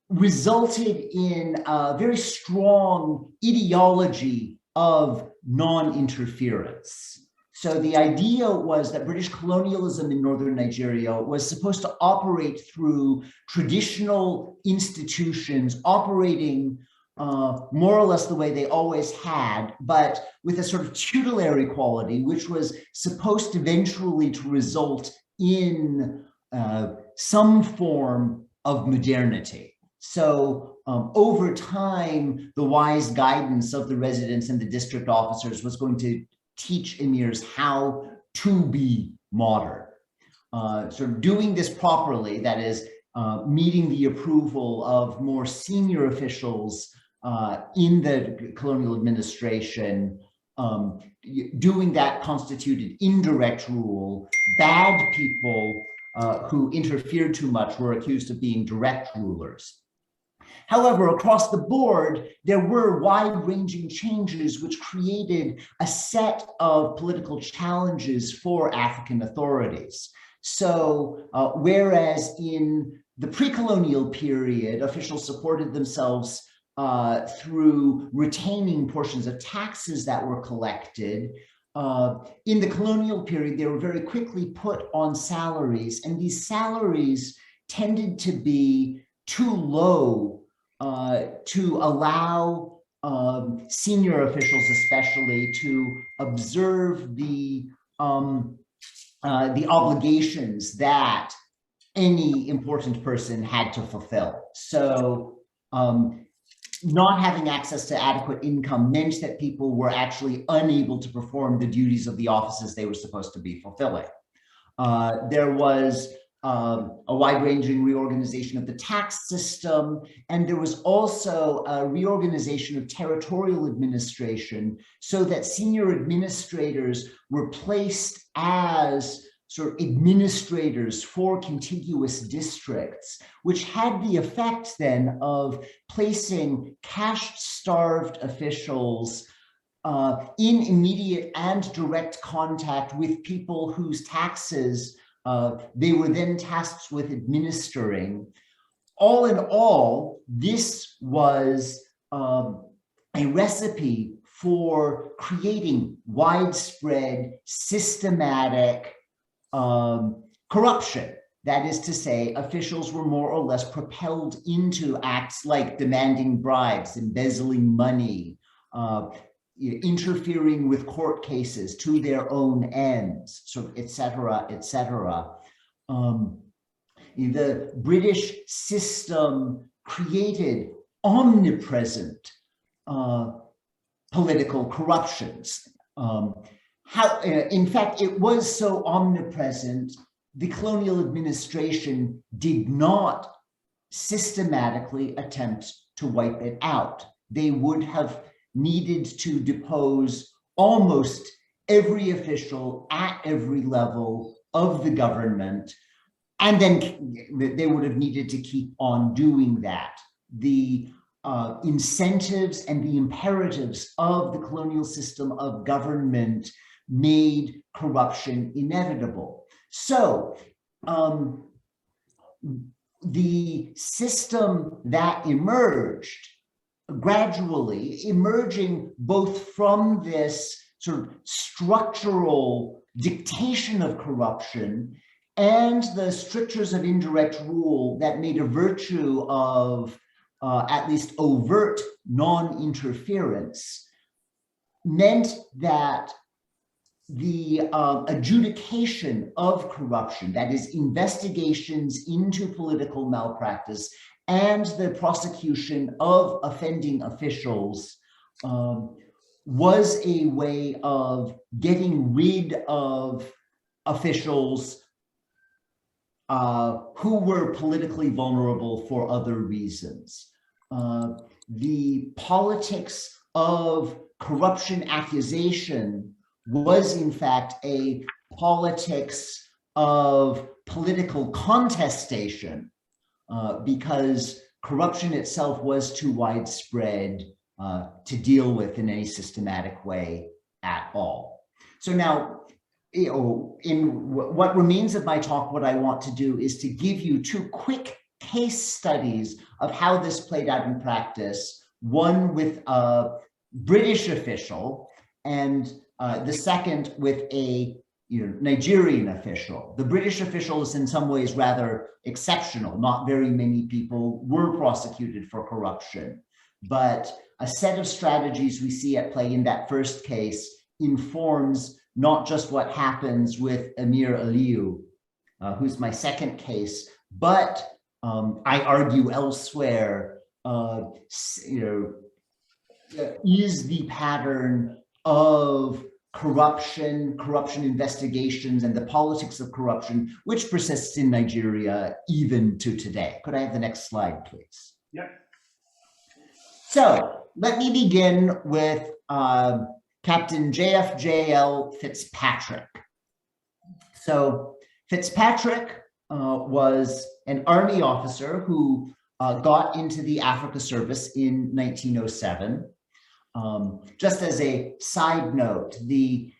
resulted in a very strong ideology of non-interference. So the idea was that British colonialism in northern Nigeria was supposed to operate through traditional institutions, operating more or less the way they always had, but with a sort of tutelary quality, which was supposed eventually to result in some form of modernity. So over time, the wise guidance of the residents and the district officers was going to teach emirs how to be modern. Sort of doing this properly, that is, meeting the approval of more senior officials in the colonial administration, doing that constituted indirect rule. Bad people who interfered too much were accused of being direct rulers. However, across the board, there were wide-ranging changes which created a set of political challenges for African authorities. So, whereas in the pre-colonial period, officials supported themselves through retaining portions of taxes that were collected, in the colonial period, they were very quickly put on salaries, and these salaries tended to be too low to allow senior officials especially to observe the obligations that any important person had to fulfill. So not having access to adequate income meant that people were actually unable to perform the duties of the offices they were supposed to be fulfilling. There was a wide-ranging reorganization of the tax system, and there was also a reorganization of territorial administration so that senior administrators were placed as sort of administrators for contiguous districts, which had the effect then of placing cash-starved officials in immediate and direct contact with people whose taxes they were then tasked with administering. All in all, this was a recipe for creating widespread, systematic corruption. That is to say, officials were more or less propelled into acts like demanding bribes, embezzling money, interfering with court cases to their own ends, so et cetera, et cetera. The British system created omnipresent political corruptions. In fact, it was so omnipresent, the colonial administration did not systematically attempt to wipe it out. They would have needed to depose almost every official at every level of the government, and then they would have needed to keep on doing that. The incentives and the imperatives of the colonial system of government made corruption inevitable. So the system that emerged, gradually emerging both from this sort of structural dictation of corruption and the strictures of indirect rule that made a virtue of at least overt non-interference, meant that the adjudication of corruption, that is, investigations into political malpractice and the prosecution of offending officials, was a way of getting rid of officials who were politically vulnerable for other reasons. The politics of corruption accusation was in fact a politics of political contestation, because corruption itself was too widespread to deal with in any systematic way at all. So now, in what remains of my talk, what I want to do is to give you two quick case studies of how this played out in practice, one with a British official and the second with a Nigerian official. The British official is in some ways rather exceptional. Not very many people were prosecuted for corruption, but a set of strategies we see at play in that first case informs not just what happens with Emir Aliyu, who's my second case, but I argue elsewhere, is the pattern of corruption investigations, and the politics of corruption, which persists in Nigeria even to today. Could I have the next slide, please? Yeah. So let me begin with Captain JFJL Fitzpatrick. So Fitzpatrick was an army officer who got into the Africa Service in 1907. Just as a side note, the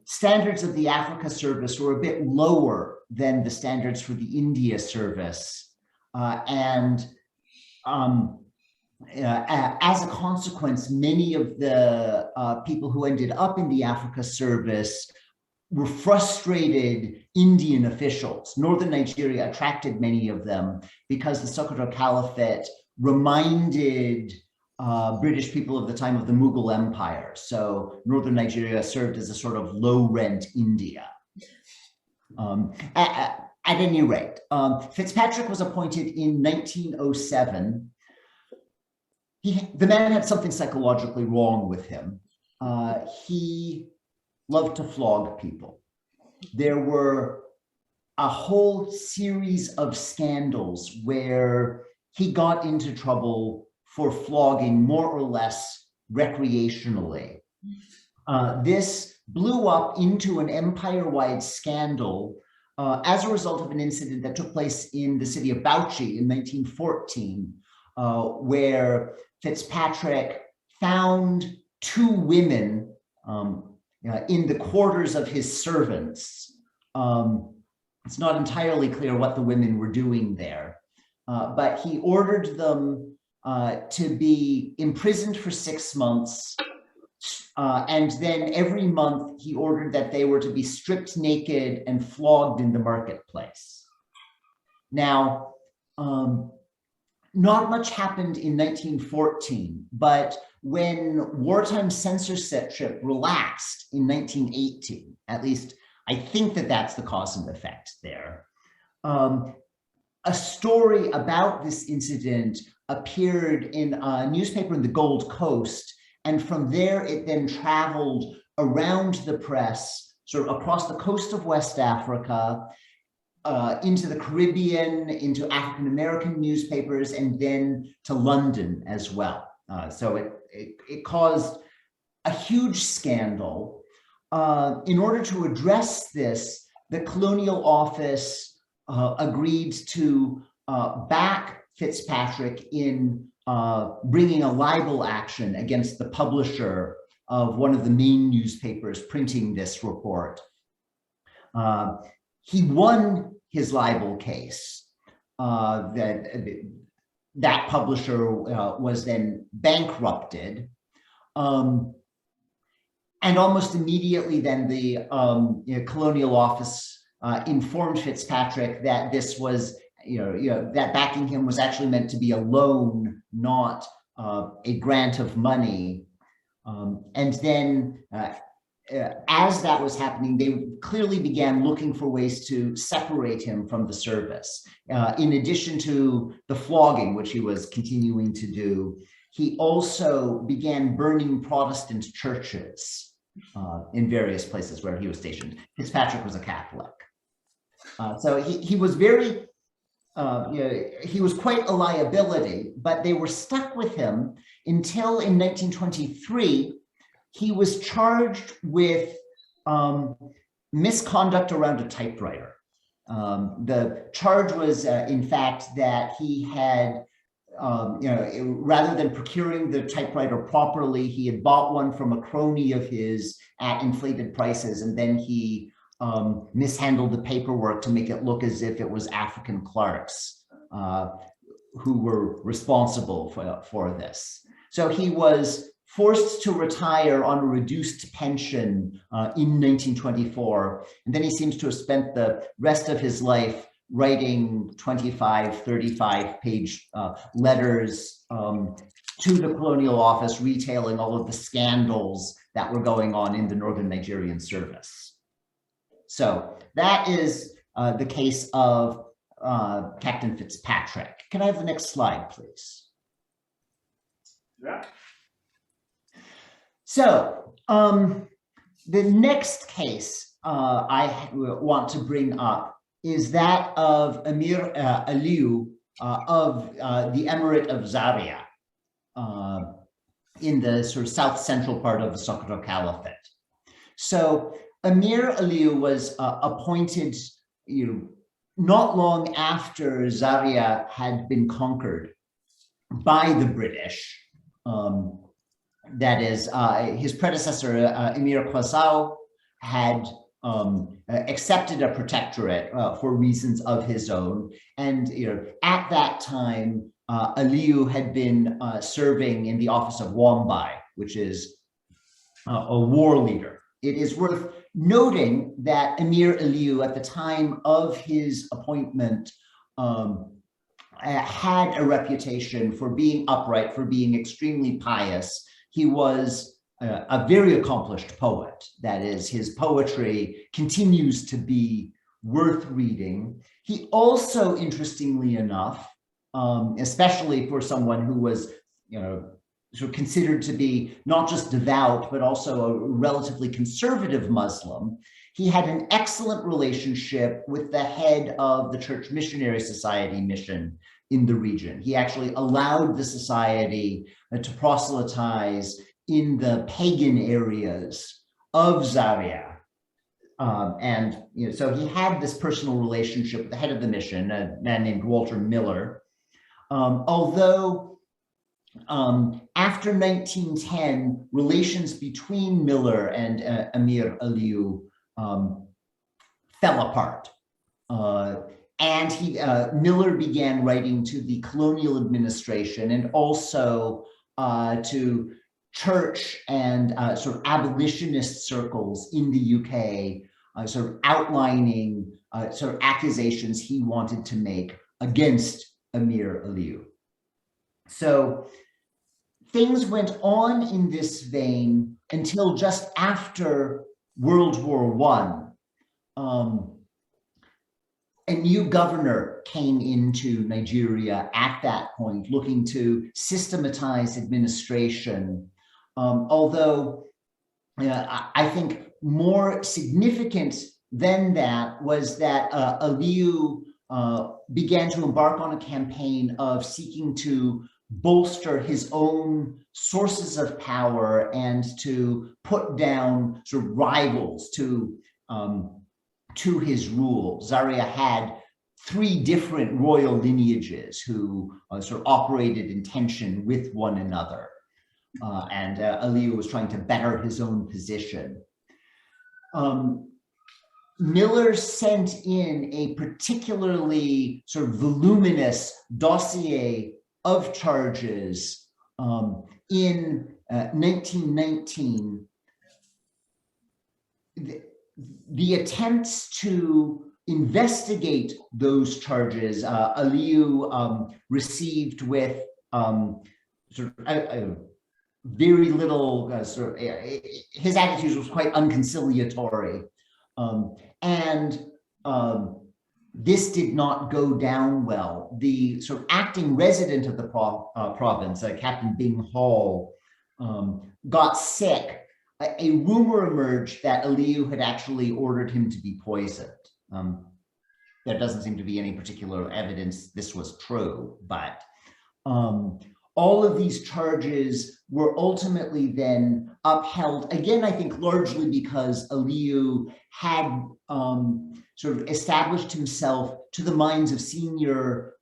standards of the Africa Service were a bit lower than the standards for the India Service. As a consequence, many of the people who ended up in the Africa Service were frustrated Indian officials. Northern Nigeria attracted many of them because the Sokoto Caliphate reminded British people of the time of the Mughal Empire. So Northern Nigeria served as a sort of low-rent India. At any rate, Fitzpatrick was appointed in 1907. The man had something psychologically wrong with him. He loved to flog people. There were a whole series of scandals where he got into trouble for flogging more or less recreationally. This blew up into an empire-wide scandal as a result of an incident that took place in the city of Bauchi in 1914, where Fitzpatrick found two women in the quarters of his servants. It's not entirely clear what the women were doing there, but he ordered them to be imprisoned for 6 months. And then every month he ordered that they were to be stripped naked and flogged in the marketplace. Now, not much happened in 1914, but when wartime censorship relaxed in 1918, at least I think that that's the cause and effect there, a story about this incident appeared in a newspaper in the Gold Coast, and from there it then traveled around the press, sort of across the coast of West Africa, into the Caribbean, into African American newspapers, and then to London as well. So it caused a huge scandal. In order to address this, the Colonial Office agreed to back Fitzpatrick in bringing a libel action against the publisher of one of the main newspapers printing this report. He won his libel case. That publisher was then bankrupted. And almost immediately then the Colonial Office informed Fitzpatrick that this was, that backing him was actually meant to be a loan, not a grant of money. And then as that was happening, they clearly began looking for ways to separate him from the service. In addition to the flogging, which he was continuing to do, he also began burning Protestant churches in various places where he was stationed. Fitzpatrick was a Catholic. So he was very, he was quite a liability, but they were stuck with him until in 1923, he was charged with misconduct around a typewriter. The charge was, in fact, that he had, rather than procuring the typewriter properly, he had bought one from a crony of his at inflated prices, and then he mishandled the paperwork to make it look as if it was African clerks who were responsible for this. So he was forced to retire on a reduced pension in 1924. And then he seems to have spent the rest of his life writing 25, 35-page letters to the Colonial Office, retailing all of the scandals that were going on in the Northern Nigerian service. So that is the case of Captain Fitzpatrick. Can I have the next slide, please? Yeah. So the next case I want to bring up is that of Emir Aliyu of the Emirate of Zaria in the sort of south central part of the Sokoto Caliphate. So Emir Aliyu was appointed, not long after Zaria had been conquered by the British. That is, his predecessor, Emir Klow, had accepted a protectorate for reasons of his own. And at that time, Aliyu had been serving in the office of Wambai, which is a war leader. It is worth noting that Emir Aliyu, at the time of his appointment, had a reputation for being upright, for being extremely pious. He was a very accomplished poet. That is, his poetry continues to be worth reading. He also, interestingly enough, especially for someone who was, sort of considered to be not just devout, but also a relatively conservative Muslim, he had an excellent relationship with the head of the Church Missionary Society mission in the region. He actually allowed the society to proselytize in the pagan areas of Zaria. So he had this personal relationship with the head of the mission, a man named Walter Miller. Although after 1910, relations between Miller and Emir Aliyu fell apart. And Miller began writing to the colonial administration and also to church and sort of abolitionist circles in the UK, sort of outlining sort of accusations he wanted to make against Emir Aliyu. So things went on in this vein until just after World War I. A new governor came into Nigeria at that point, looking to systematize administration. Although I think more significant than that was that Aliyu began to embark on a campaign of seeking to bolster his own sources of power and to put down sort of rivals to his rule. Zaria had three different royal lineages who sort of operated in tension with one another. And Aliyu was trying to better his own position. Miller sent in a particularly sort of voluminous dossier of charges in 1919. The attempts to investigate those charges, Aliyu received with sort of very little his attitude was quite unconciliatory, and this did not go down well. The sort of acting resident of the province, Captain Bing Hall, got sick. A rumor emerged that Aliyu had actually ordered him to be poisoned. There doesn't seem to be any particular evidence this was true, but all of these charges were ultimately then upheld, again, I think largely because Aliyu had sort of established himself to the minds of senior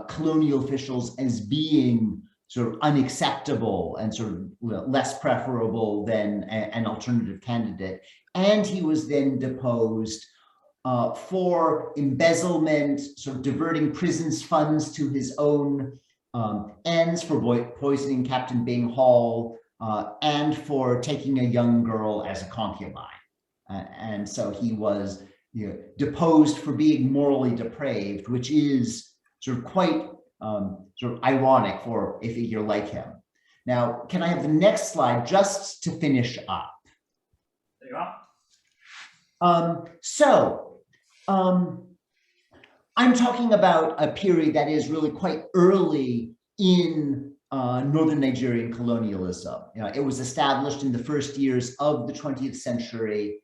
colonial officials as being sort of unacceptable and sort of less preferable than an alternative candidate. And he was then deposed for embezzlement, sort of diverting prisons funds to his own ends, for poisoning Captain Bing Hall, and for taking a young girl as a concubine. And so he was deposed for being morally depraved, which is sort of quite sort of ironic for a figure like him. Now, can I have the next slide just to finish up? There you are. I'm talking about a period that is really quite early in Northern Nigerian colonialism. It was established in the first years of the 20th century.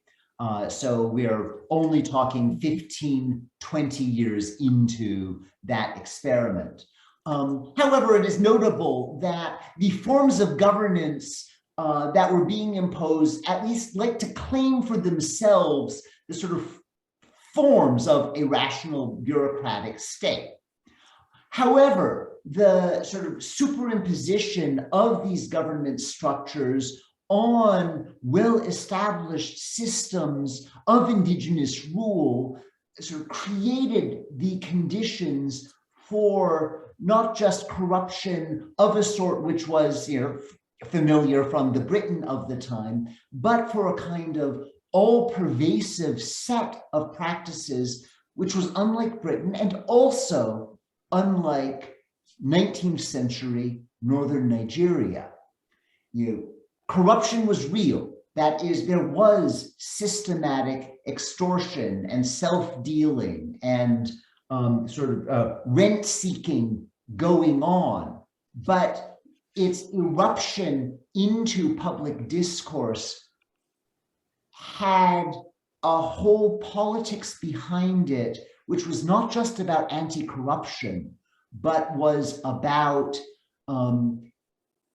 So we're only talking 15, 20 years into that experiment. However, it is notable that the forms of governance that were being imposed at least like to claim for themselves the sort of forms of a rational bureaucratic state. However, the sort of superimposition of these government structures on well-established systems of indigenous rule sort of created the conditions for not just corruption of a sort which was familiar from the Britain of the time, but for a kind of all-pervasive set of practices which was unlike Britain and also unlike 19th century Northern Nigeria. Corruption was real. That is, there was systematic extortion and self-dealing and sort of rent-seeking going on, but its eruption into public discourse had a whole politics behind it, which was not just about anti-corruption, but was about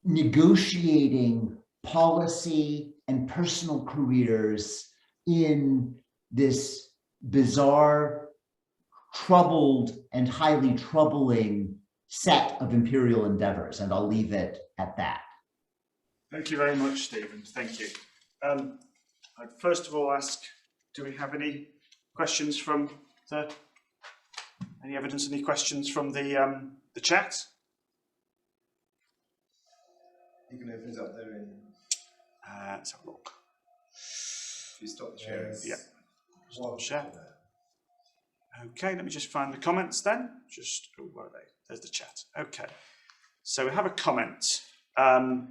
negotiating policy and personal careers in this bizarre, troubled, and highly troubling set of imperial endeavors. And I'll leave it at that. Thank you very much, Stephen. Thank you. I'd first of all ask, do we have any questions from any evidence, any questions from the chat? You can open it up there in. Let's have a look. If you stop the sharing. Yeah. Stop share. Okay, let me just find the comments then. Where are they? There's the chat. Okay. So we have a comment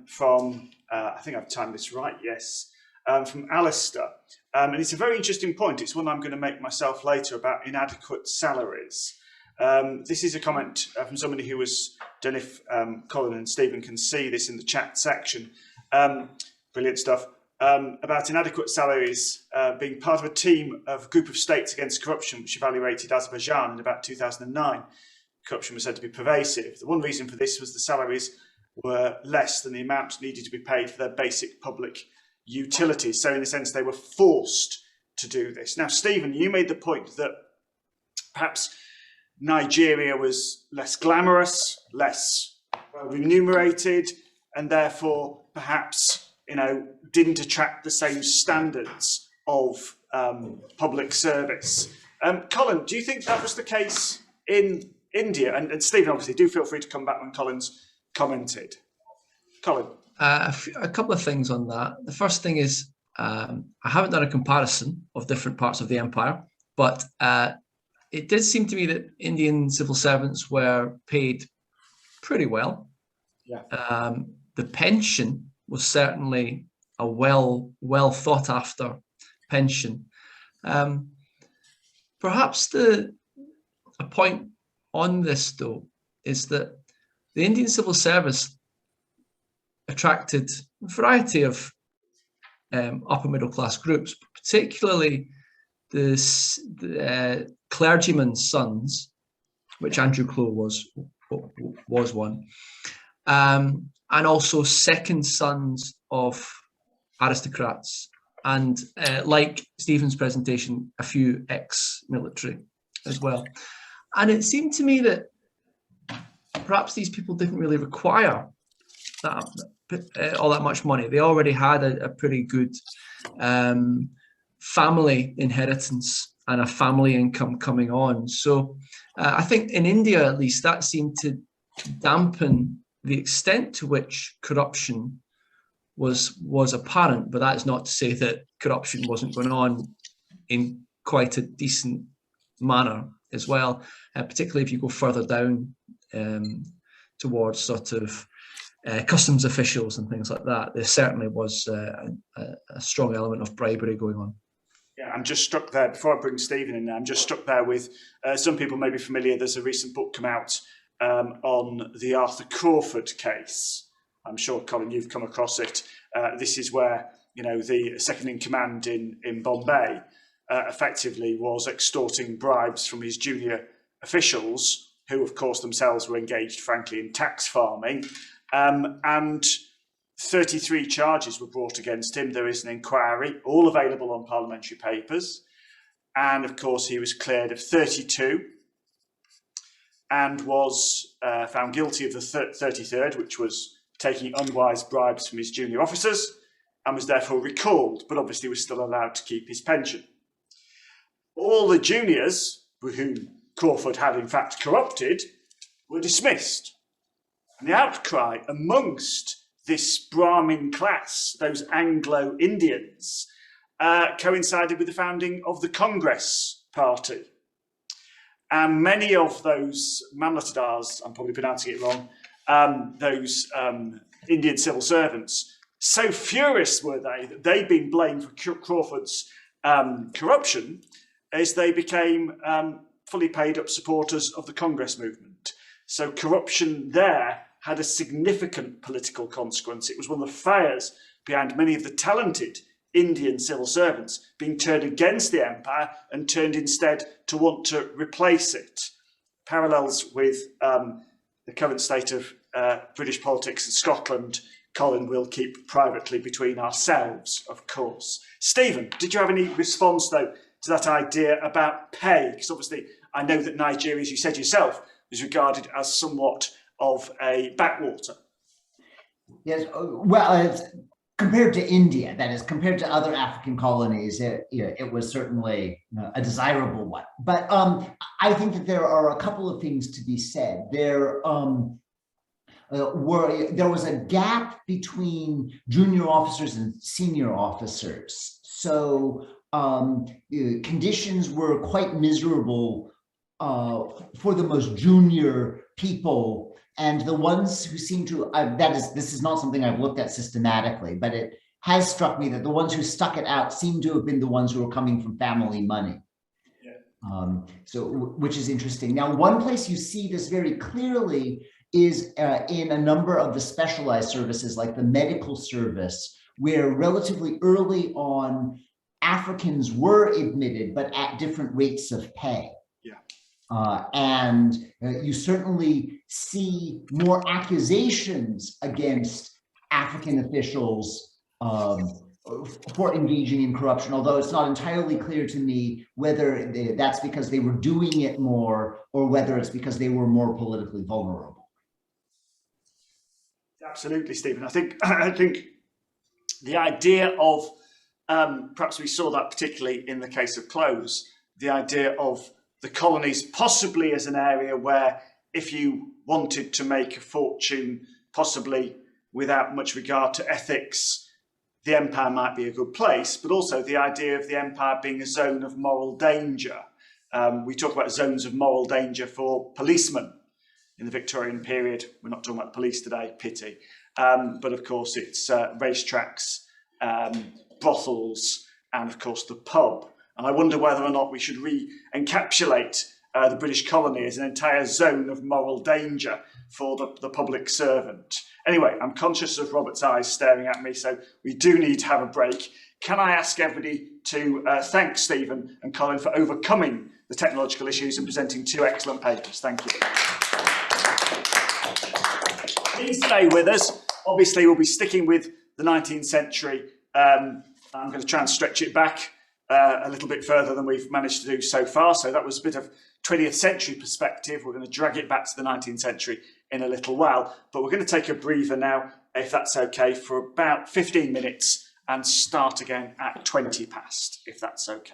from, I think I've timed this right, yes, from Alistair. And it's a very interesting point. It's one I'm going to make myself later about inadequate salaries. This is a comment from somebody who was, don't know if Colin and Stephen can see this in the chat section. Brilliant stuff. About inadequate salaries being part of a team of a group of states against corruption, which evaluated Azerbaijan in about 2009. Corruption was said to be pervasive. The one reason for this was the salaries were less than the amount needed to be paid for their basic public utilities. So in a sense, they were forced to do this. Now, Stephen, you made the point that perhaps Nigeria was less glamorous, less well remunerated, and therefore perhaps, you know, didn't attract the same standards of public service. Colin, do you think that was the case in India? And Stephen, obviously, do feel free to come back when Colin's commented. Colin. A couple of things on that. The first thing is, I haven't done a comparison of different parts of the empire, but it did seem to me that Indian civil servants were paid pretty well. Yeah. The pension was certainly a well thought after pension. Perhaps a point on this, though, is that the Indian civil service attracted a variety of upper middle class groups, particularly the clergymen's sons, which Andrew Clow was one, and also second sons of aristocrats, and like Stephen's presentation, a few ex-military as well. And it seemed to me that perhaps these people didn't really require all that much money. They already had a pretty good family inheritance and a family income coming on. So I think in India, at least, that seemed to dampen the extent to which corruption was apparent. But that is not to say that corruption wasn't going on in quite a decent manner as well, particularly if you go further down towards sort of customs officials and things like that. There certainly was a strong element of bribery going on. Yeah, I'm just struck there, before I bring Stephen in there, I'm just struck there with, some people may be familiar, there's a recent book come out on the Arthur Crawford case. I'm sure, Colin, you've come across it. This is where, you know, the second in command in Bombay effectively was extorting bribes from his junior officials, who of course themselves were engaged, frankly, in tax farming. And 33 charges were brought against him. There is an inquiry, all available on parliamentary papers. And of course, he was cleared of 32 and was found guilty of the 33rd, which was taking unwise bribes from his junior officers, and was therefore recalled, but obviously was still allowed to keep his pension. All the juniors, whom Crawford had in fact corrupted, were dismissed. And the outcry amongst this Brahmin class, those Anglo-Indians, coincided with the founding of the Congress Party. And many of those Mamlatadars, I'm probably pronouncing it wrong, those Indian civil servants, so furious were they that they'd been blamed for Crawford's corruption, as they became fully paid up supporters of the Congress movement. So corruption there had a significant political consequence. It was one of the fires behind many of the talented Indian civil servants being turned against the empire and turned instead to want to replace it. Parallels with the current state of British politics in Scotland, Colin, will keep privately between ourselves, of course. Stephen, did you have any response, though, to that idea about pay? Because obviously I know that Nigeria, as you said yourself, is regarded as somewhat of a backwater. Yes, well, compared to India, that is, compared to other African colonies, it was certainly a desirable one. But I think that there are a couple of things to be said. There was a gap between junior officers and senior officers. So conditions were quite miserable for the most junior people, and the ones who seem to, this is not something I've looked at systematically, but it has struck me that the ones who stuck it out seem to have been the ones who were coming from family money. Yeah. Which is interesting. Now, one place you see this very clearly is in a number of the specialized services, like the medical service, where relatively early on, Africans were admitted, but at different rates of pay. And you certainly see more accusations against African officials for engaging in corruption, although it's not entirely clear to me whether that's because they were doing it more or whether it's because they were more politically vulnerable. Absolutely, Stephen. I think the idea of perhaps we saw that particularly in the case of Clow's, the idea of the colonies possibly as an area where if you wanted to make a fortune, possibly without much regard to ethics, the empire might be a good place, but also the idea of the empire being a zone of moral danger. We talk about zones of moral danger for policemen in the Victorian period. We're not talking about the police today, pity. But of course it's racetracks, brothels, and of course the pub. And I wonder whether or not we should re-encapsulate the British colony as an entire zone of moral danger for the public servant. Anyway, I'm conscious of Robert's eyes staring at me, so we do need to have a break. Can I ask everybody to thank Stephen and Colin for overcoming the technological issues and presenting 2 excellent papers. Thank you. Please stay with us. Obviously, we'll be sticking with the 19th century. I'm going to try and stretch it back a little bit further than we've managed to do so far. So that was a bit of 20th century perspective. We're going to drag it back to the 19th century in a little while. But we're going to take a breather now, if that's okay, for about 15 minutes and start again at 20 past, if that's okay.